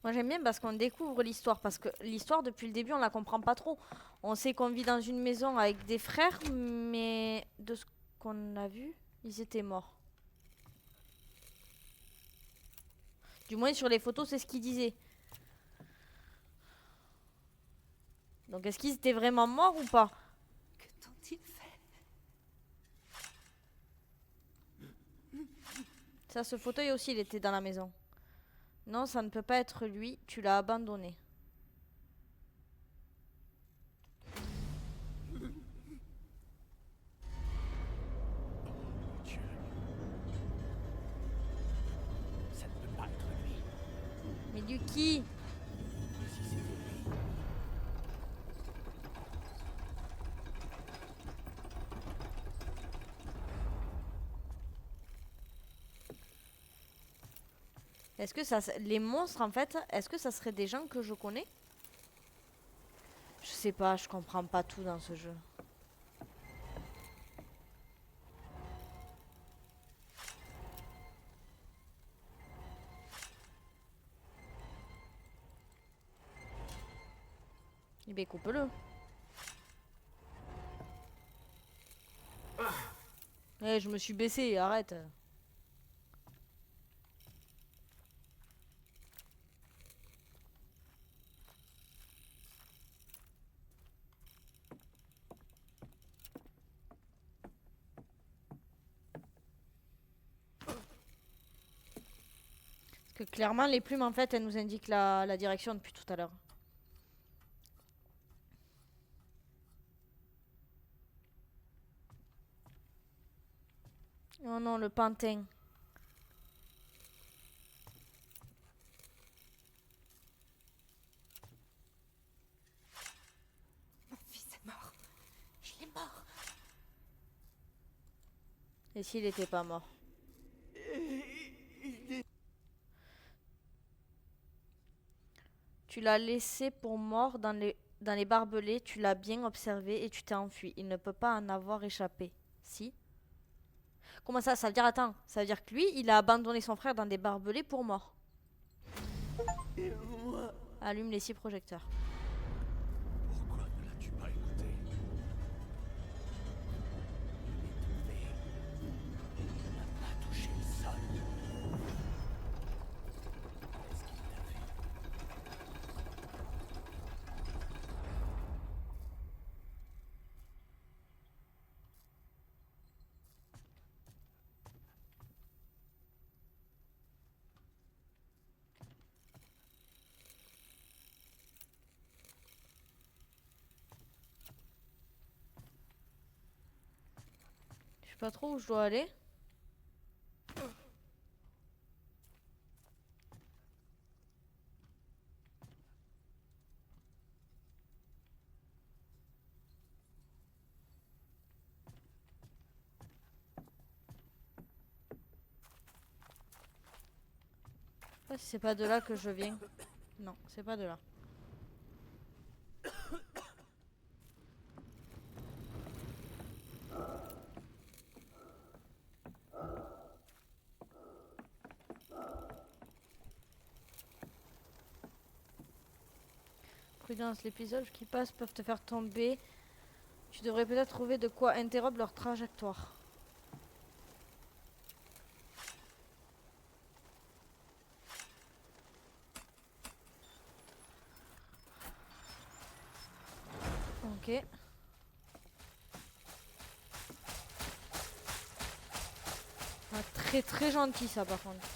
Moi j'aime bien parce qu'on découvre l'histoire, parce que l'histoire depuis le début on la comprend pas trop. On sait qu'on vit dans une maison avec des frères, mais de ce qu'on a vu, ils étaient morts. Du moins sur les photos c'est ce qu'ils disaient. Donc est-ce qu'ils étaient vraiment morts ou pas? Que t'ont-ils fait? Ça, ce fauteuil aussi il était dans la maison. Non, ça ne peut pas être lui, tu l'as abandonné. Dieu. Ça ne peut pas être lui. Mais du qui? Et si c'était lui? Est-ce que ça... Les monstres en fait, est-ce que ça serait des gens que je connais? Je sais pas, je comprends pas tout dans ce jeu. Eh ben coupe-le. Eh, je me suis baissé, arrête. Parce que clairement, les plumes, en fait, elles nous indiquent la direction depuis tout à l'heure. Oh non, le pantin. Mon fils est mort. Et s'il était pas mort? Tu l'as laissé pour mort dans les barbelés, tu l'as bien observé et tu t'es enfui. Il ne peut pas en avoir échappé. Si? Comment ça? Ça veut dire, attends, ça veut dire que lui, il a abandonné son frère dans des barbelés pour mort. Allume les 6 projecteurs. Pourquoi ne l'as-tu pas écouté? Il est tombé. Il n'a pas touché le sol. Qu'est-ce qu'il t'a fait? Je sais pas trop où je dois aller. Je sais pas si c'est pas de là que je viens. Non, c'est pas de là. Prudence, les piéges qui passent peuvent te faire tomber. Tu devrais peut-être trouver de quoi interrompre leur trajectoire. Ok. Ah, très très gentil ça par contre.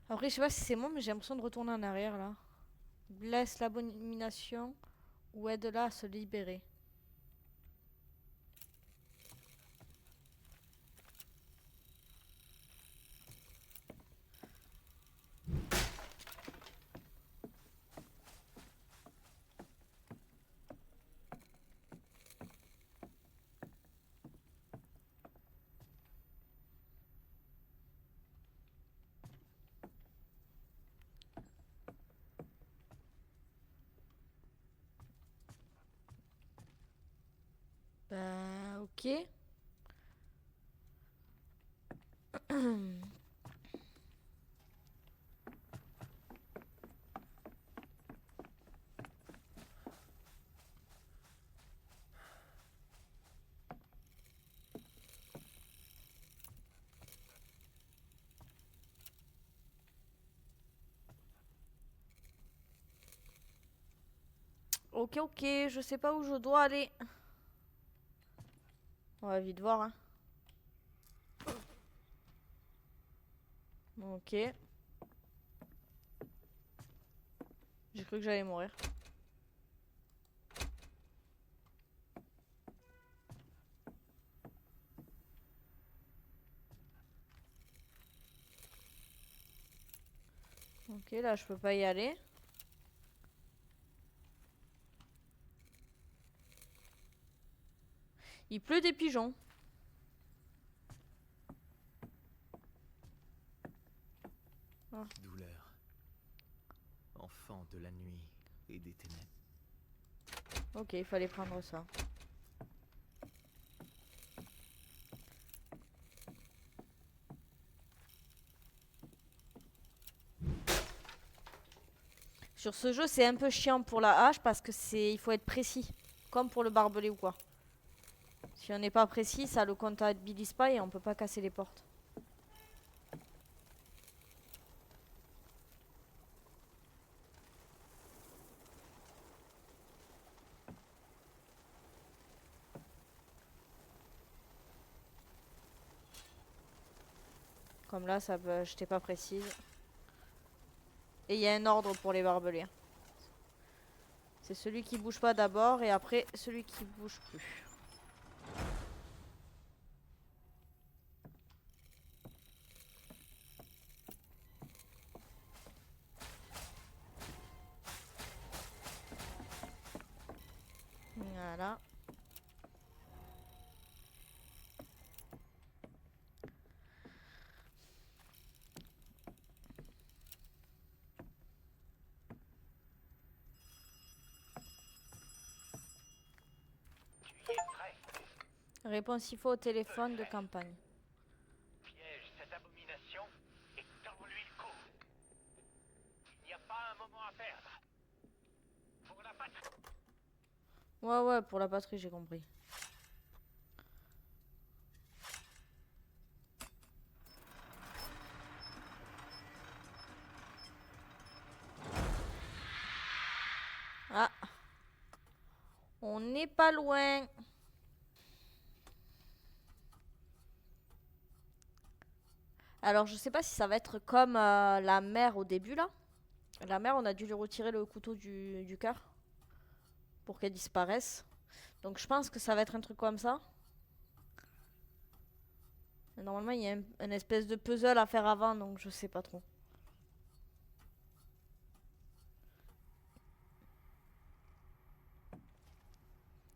Après je sais pas si c'est moi mais j'ai l'impression de retourner en arrière là. Blesse l'abomination ou aide-la à se libérer. Bah ok. Ok, ok, je sais pas où je dois aller. On va vite voir, hein. Ok. J'ai cru que j'allais mourir. Ok, là je peux pas y aller. Il pleut des pigeons. Douleur. Enfant de la nuit et des ténèbres. Ok, il fallait prendre ça. Sur ce jeu, c'est un peu chiant pour la hache parce que il faut être précis. Comme pour le barbelé ou quoi. Si on n'est pas précis, ça le comptabilise pas et on peut pas casser les portes. Comme là, ça, j'étais pas précise. Et il y a un ordre pour les barbelés. C'est celui qui bouge pas d'abord et après celui qui bouge plus. Voilà. Tu y es presque. Réponse info au téléphone de campagne. Piège cette abomination et tends-lui le cou. Il n'y a pas un moment à perdre. Pour la patrie. Ouais, pour la patrie, j'ai compris. Ah. On n'est pas loin. Alors, je sais pas si ça va être comme la mère au début, là. La mère, on a dû lui retirer le couteau du cœur pour qu'elle disparaisse. Donc, je pense que ça va être un truc comme ça. Et normalement, il y a une espèce de puzzle à faire avant, donc je sais pas trop.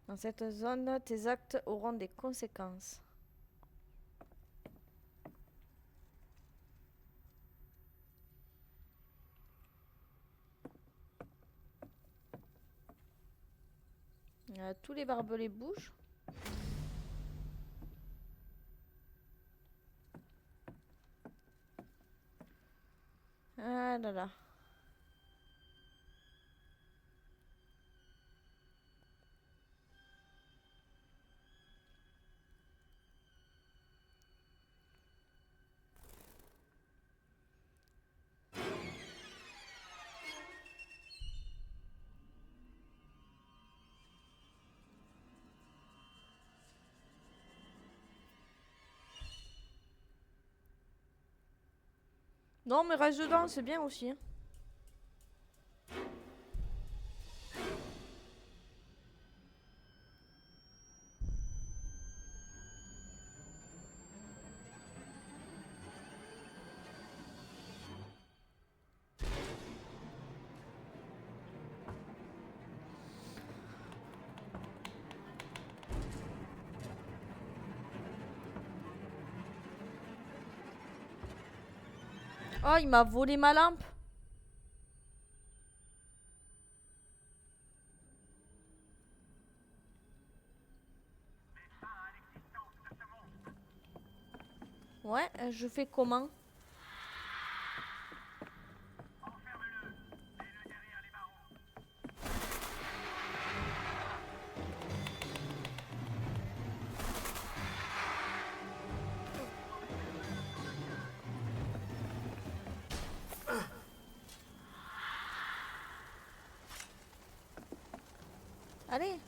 Dans cette zone, tes actes auront des conséquences. Tous les barbelés bougent. Ah là là. Non, mais reste dedans, c'est bien aussi. Hein. Oh, il m'a volé ma lampe. Ouais, je fais comment? Allez.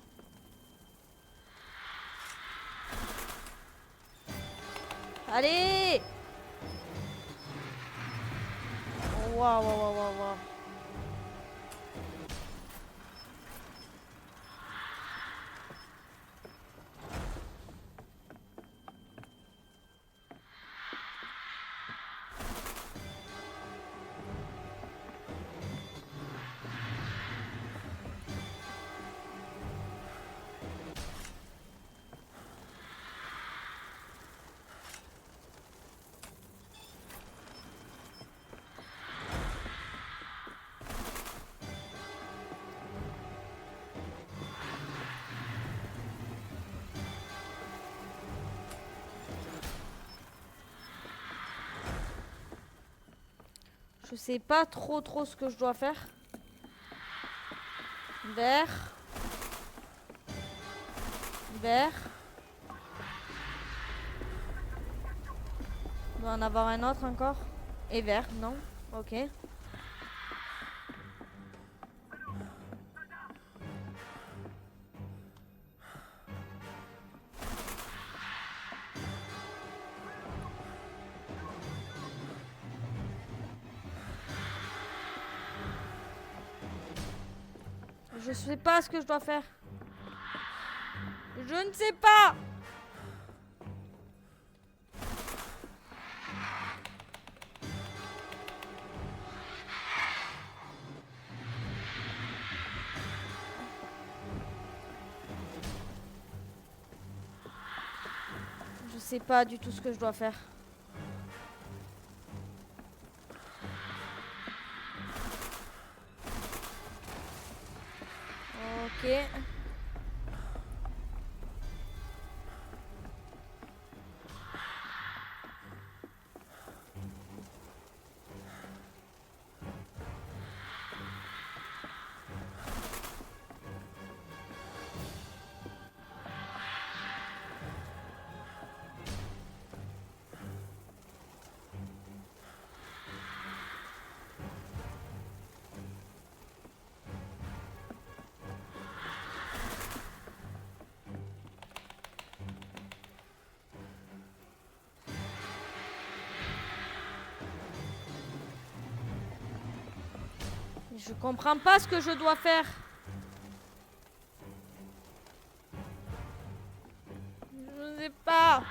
Allez. Waouh, waouh, waouh, waouh, waouh. Je sais pas trop ce que je dois faire. Vert. Vert. Il doit en avoir un autre encore. Et vert, non. Ok. Je sais pas ce que je dois faire. Je ne sais pas. Je sais pas du tout ce que je dois faire. Ok. Je comprends pas ce que je dois faire. Je sais pas.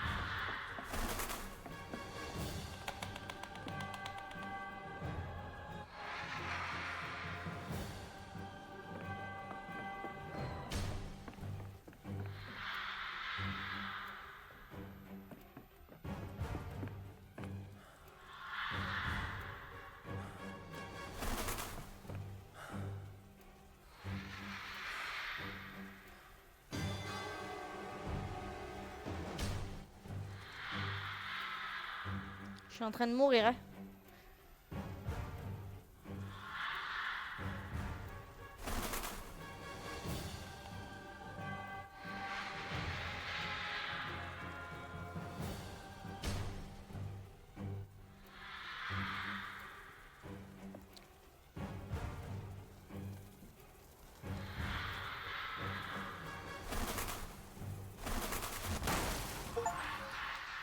Je suis en train de mourir, hein.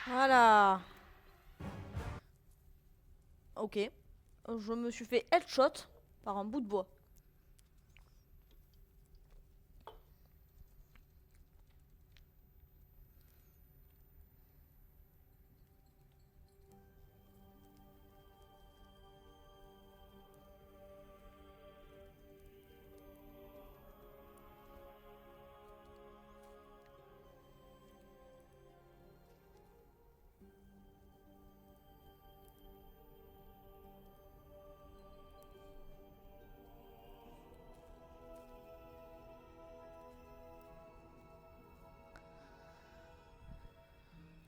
Voilà. Ok. Je me suis fait headshot par un bout de bois.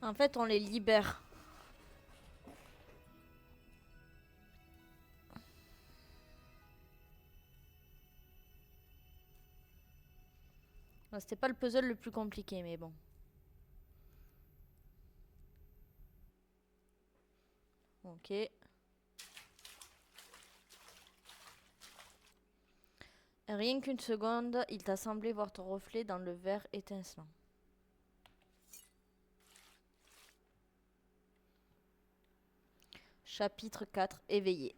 En fait, on les libère. C'était pas le puzzle le plus compliqué, mais bon. Ok. Rien qu'une seconde, il t'a semblé voir ton reflet dans le verre étincelant. Chapitre 4, éveillé.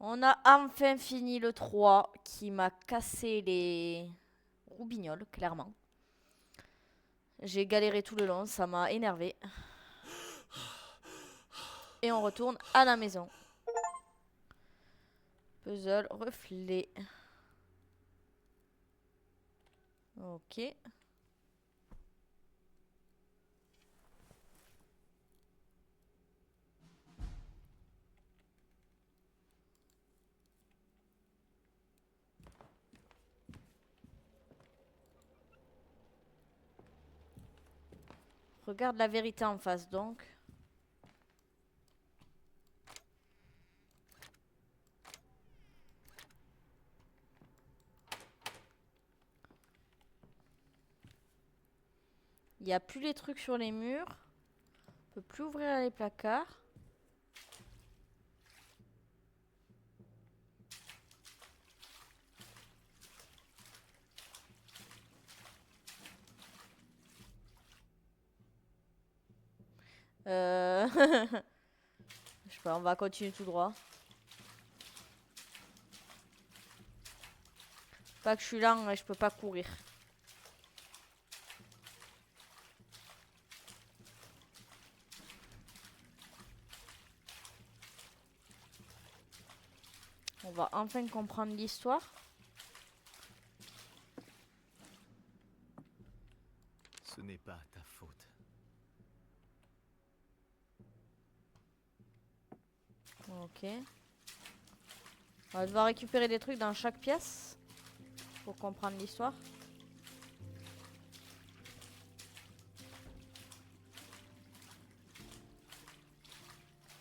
On a enfin fini le 3 qui m'a cassé les roubignoles, clairement. J'ai galéré tout le long, ça m'a énervé. Et on retourne à la maison. Puzzle, reflet. Ok. Regarde la vérité en face donc. Il n'y a plus les trucs sur les murs. On peut plus ouvrir les placards. Je sais pas, on va continuer tout droit. Pas que je suis lent et je peux pas courir. On va enfin comprendre l'histoire. Ce n'est pas ta faute. Ok. On va devoir récupérer des trucs dans chaque pièce pour comprendre l'histoire.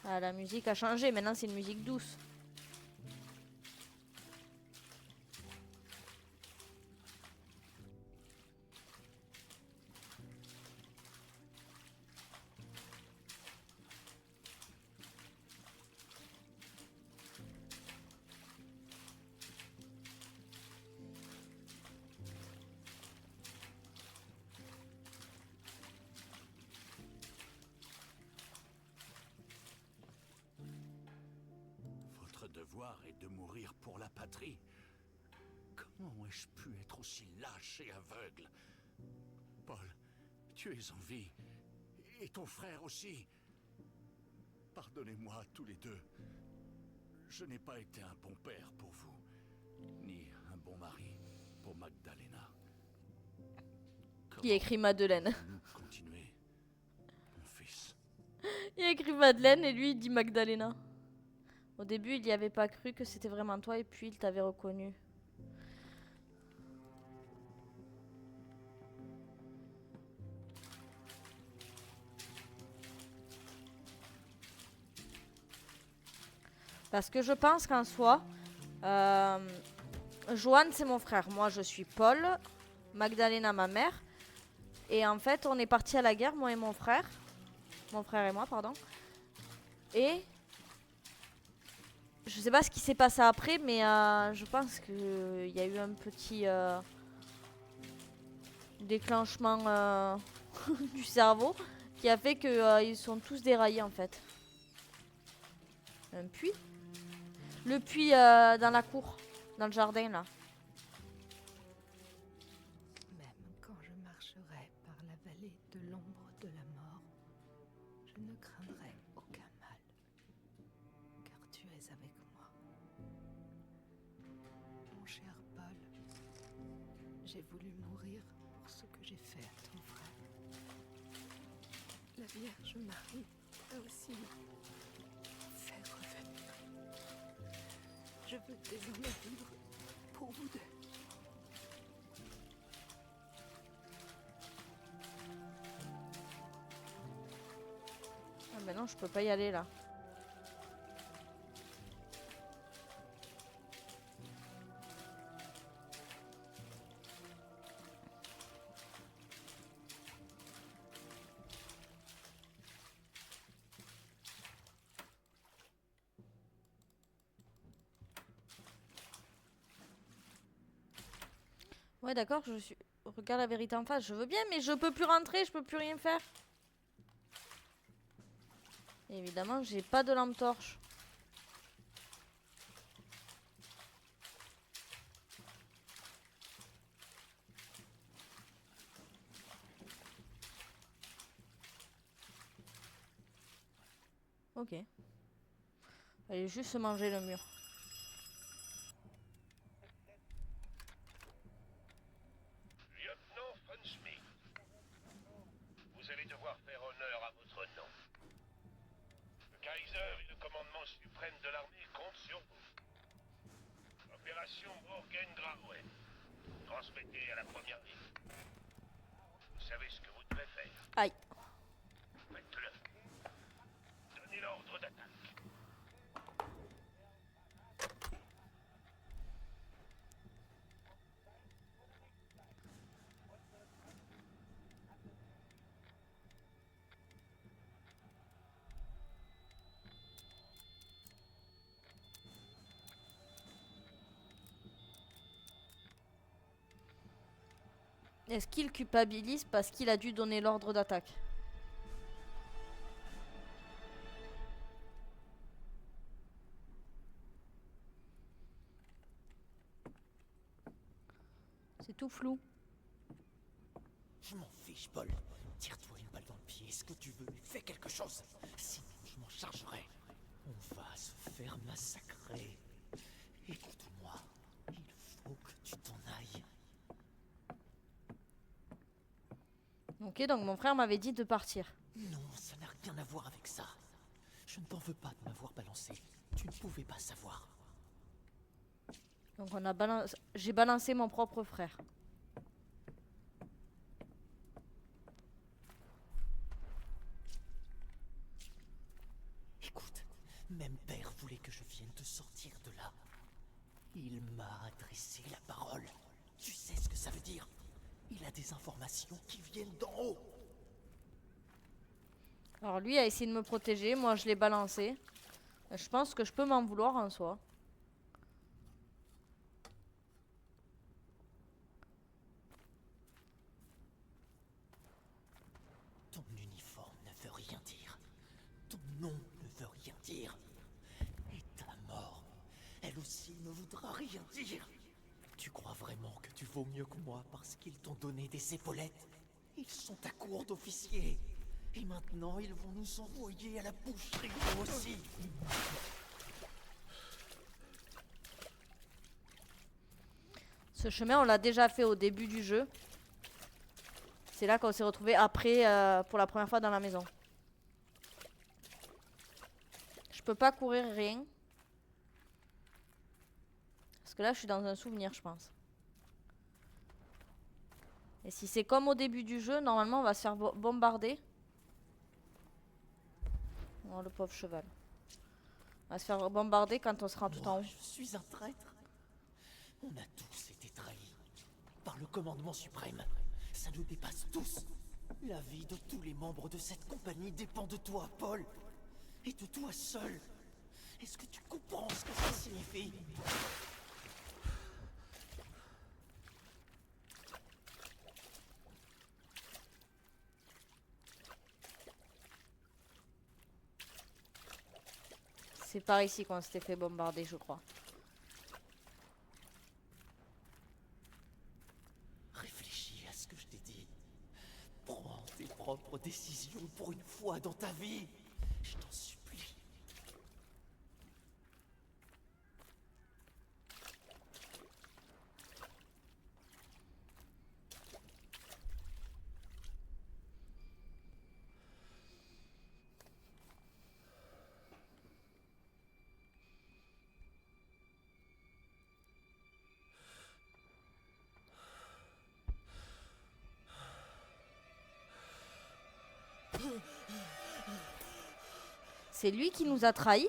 Ah, la musique a changé, maintenant c'est une musique douce. Votre devoir est de mourir pour la patrie. Comment ai-je pu être aussi lâche et aveugle? Paul, tu es en vie. Et ton frère aussi. Pardonnez-moi tous les deux. Je n'ai pas été un bon père pour vous, ni un bon mari pour Magdalena. Il a écrit Madeleine. Nous continuer, mon fils. Il a écrit Madeleine et lui il dit Magdalena. Au début il y avait pas cru que c'était vraiment toi et puis il t'avait reconnu. Parce que je pense qu'en soi, Johan c'est mon frère. Moi je suis Paul, Magdalena ma mère. Et en fait on est partis à la guerre, moi et mon frère. Mon frère et moi, pardon. Et je sais pas ce qui s'est passé après, mais je pense qu'il y a eu un petit déclenchement du cerveau qui a fait qu'ils sont tous déraillés en fait. Un puits? Le puits dans la cour, dans le jardin là. Même quand je marcherai par la vallée de l'ombre de la mort, je ne craindrai aucun mal, car tu es avec moi. Mon cher Paul, j'ai voulu mourir pour ce que j'ai fait à ton frère. La Vierge Marie a aussi fait revenir. Je veux désormais vivre pour vous deux. Ah ben non, je peux pas y aller là. Ouais d'accord, je suis... Regarde la vérité en face, je veux bien, mais je peux plus rentrer, je peux plus rien faire. Et évidemment, j'ai pas de lampe torche. Ok. Allez juste manger le mur. Lieutenant von Schmidt, vous allez devoir faire honneur à votre nom. Le Kaiser et le commandement suprême de l'armée comptent sur vous. Opération Morgengrauen. Transmettez à la première ligne. Vous savez ce que vous devez faire. Aïe. Faites-le. Donnez l'ordre d'attaque. Est-ce qu'il culpabilise parce qu'il a dû donner l'ordre d'attaque? tout flou. Je m'en fiche, Paul. Tire-toi une balle dans le pied, ce que tu veux, fais quelque chose. Sinon, je m'en chargerai. On va se faire massacrer. Écoute-moi, il faut que tu t'en ailles. Ok, donc mon frère m'avait dit de partir. Non, ça n'a rien à voir avec ça. Je ne t'en veux pas de m'avoir balancé. Tu ne pouvais pas savoir. Donc on a balancé... J'ai balancé mon propre frère. Écoute, même père voulait que je vienne te sortir de là. Il m'a adressé la parole. Tu sais ce que ça veut dire? Il a des informations qui viennent d'en haut. Alors lui a essayé de me protéger, moi je l'ai balancé. Je pense que je peux m'en vouloir en soi. Ton uniforme ne veut rien dire. Ton nom ne veut rien dire. Et ta mort, elle aussi ne voudra rien dire. Tu crois vraiment que tu vaux mieux que moi parce qu'ils t'ont donné des épaulettes? Ils sont à court d'officiers. Et maintenant, ils vont nous envoyer à la boucherie eux aussi. Ce chemin, on l'a déjà fait au début du jeu. C'est là qu'on s'est retrouvé après, pour la première fois dans la maison. Je peux pas courir rien. Parce que là, je suis dans un souvenir, je pense. Et si c'est comme au début du jeu, normalement, on va se faire bombarder. Oh, le pauvre cheval. On va se faire bombarder quand on sera tout en haut. Je suis un traître. On a tous été trahis par le commandement suprême. Ça nous dépasse tous. La vie de tous les membres de cette compagnie dépend de toi, Paul. Et de toi seul. Est-ce que tu comprends ce que ça signifie? C'est par ici qu'on s'était fait bombarder, je crois. Réfléchis à ce que je t'ai dit. Prends tes propres décisions pour une fois dans ta vie. Je t'en supplie. C'est lui qui nous a trahis.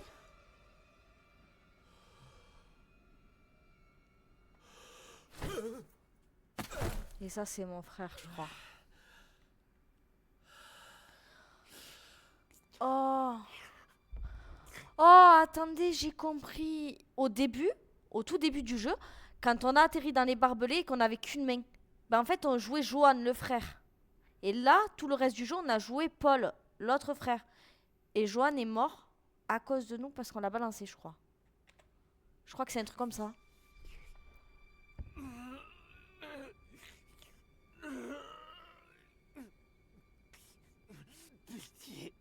Et ça, c'est mon frère, je crois. Oh. Oh, attendez, j'ai compris. Au début, au tout début du jeu, quand on a atterri dans les barbelés et qu'on n'avait qu'une main, ben en fait, on jouait Johan, le frère. Et là, tout le reste du jeu, on a joué Paul, l'autre frère. Et Johan est mort à cause de nous parce qu'on l'a balancé, je crois. Je crois que c'est un truc comme ça. Pitié.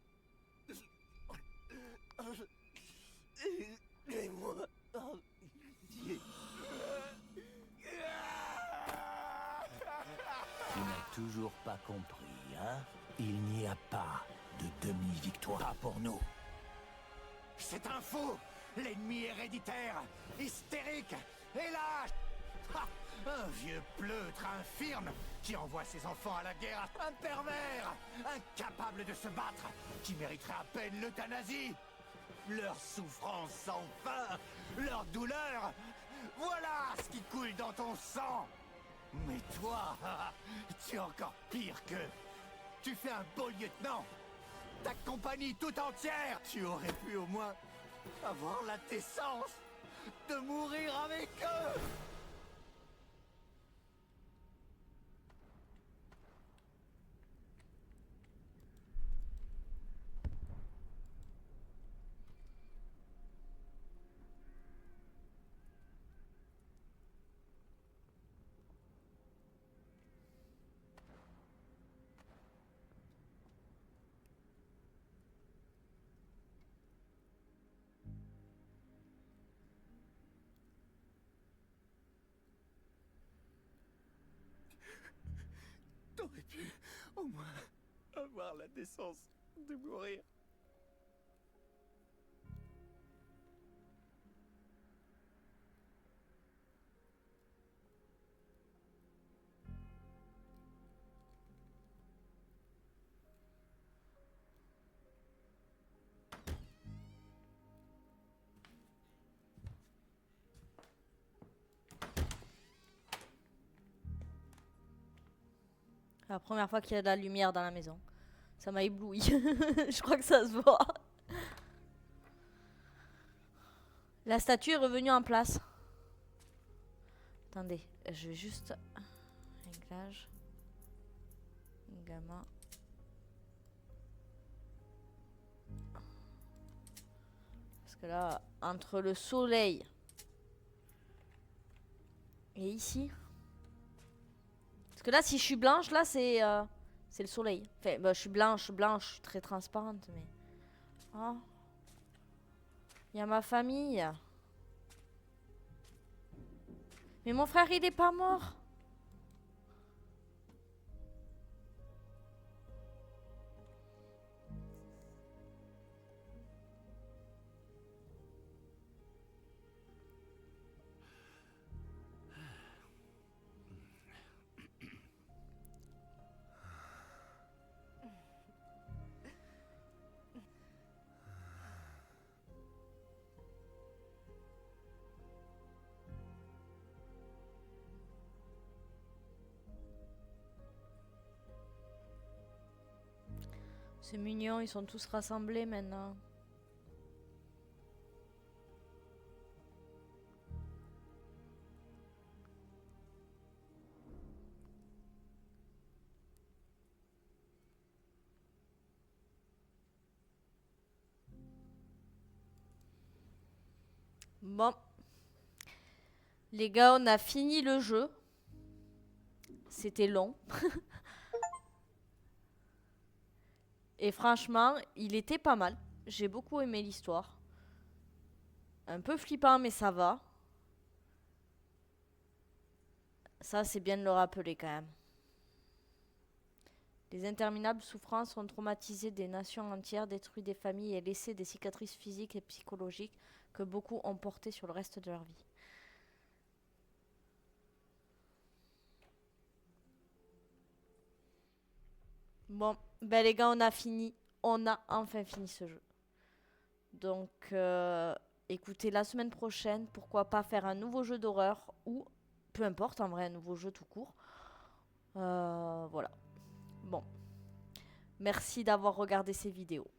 Aidez-moi. Pitié. Tu n'as toujours pas compris, hein? Il n'y a pas de demi-victoire pour nous. C'est un fou! L'ennemi héréditaire, hystérique et lâche! Ha! Un vieux pleutre infirme qui envoie ses enfants à la guerre, un pervers, incapable de se battre, qui mériterait à peine l'euthanasie! Leur souffrance sans fin, leur douleur, voilà ce qui coule dans ton sang! Mais toi, tu es encore pire qu'eux! Tu fais un beau lieutenant! Ta compagnie tout entière! Tu aurais pu au moins avoir la décence de mourir avec eux! Au moins, avoir la décence de mourir. La première fois qu'il y a de la lumière dans la maison. Ça m'a ébloui. Je crois que ça se voit. La statue est revenue en place. Attendez, je vais juste... Réglage. Gamma. Parce que là, entre le soleil et ici... Parce que là, si je suis blanche, là, c'est le soleil. Enfin, bah, je suis blanche, je suis très transparente, mais... Oh. Il y a ma famille. Mais mon frère, il est pas mort. C'est mignon, ils sont tous rassemblés maintenant. Bon. Les gars, on a fini le jeu. C'était long. Et franchement, il était pas mal. J'ai beaucoup aimé l'histoire. Un peu flippant, mais ça va. Ça, c'est bien de le rappeler quand même. Les interminables souffrances ont traumatisé des nations entières, détruit des familles et laissé des cicatrices physiques et psychologiques que beaucoup ont portées sur le reste de leur vie. Bon, ben les gars, on a fini. On a enfin fini ce jeu. Donc, écoutez, la semaine prochaine, pourquoi pas faire un nouveau jeu d'horreur ou, peu importe, en vrai, un nouveau jeu tout court. Voilà. Bon. Merci d'avoir regardé ces vidéos.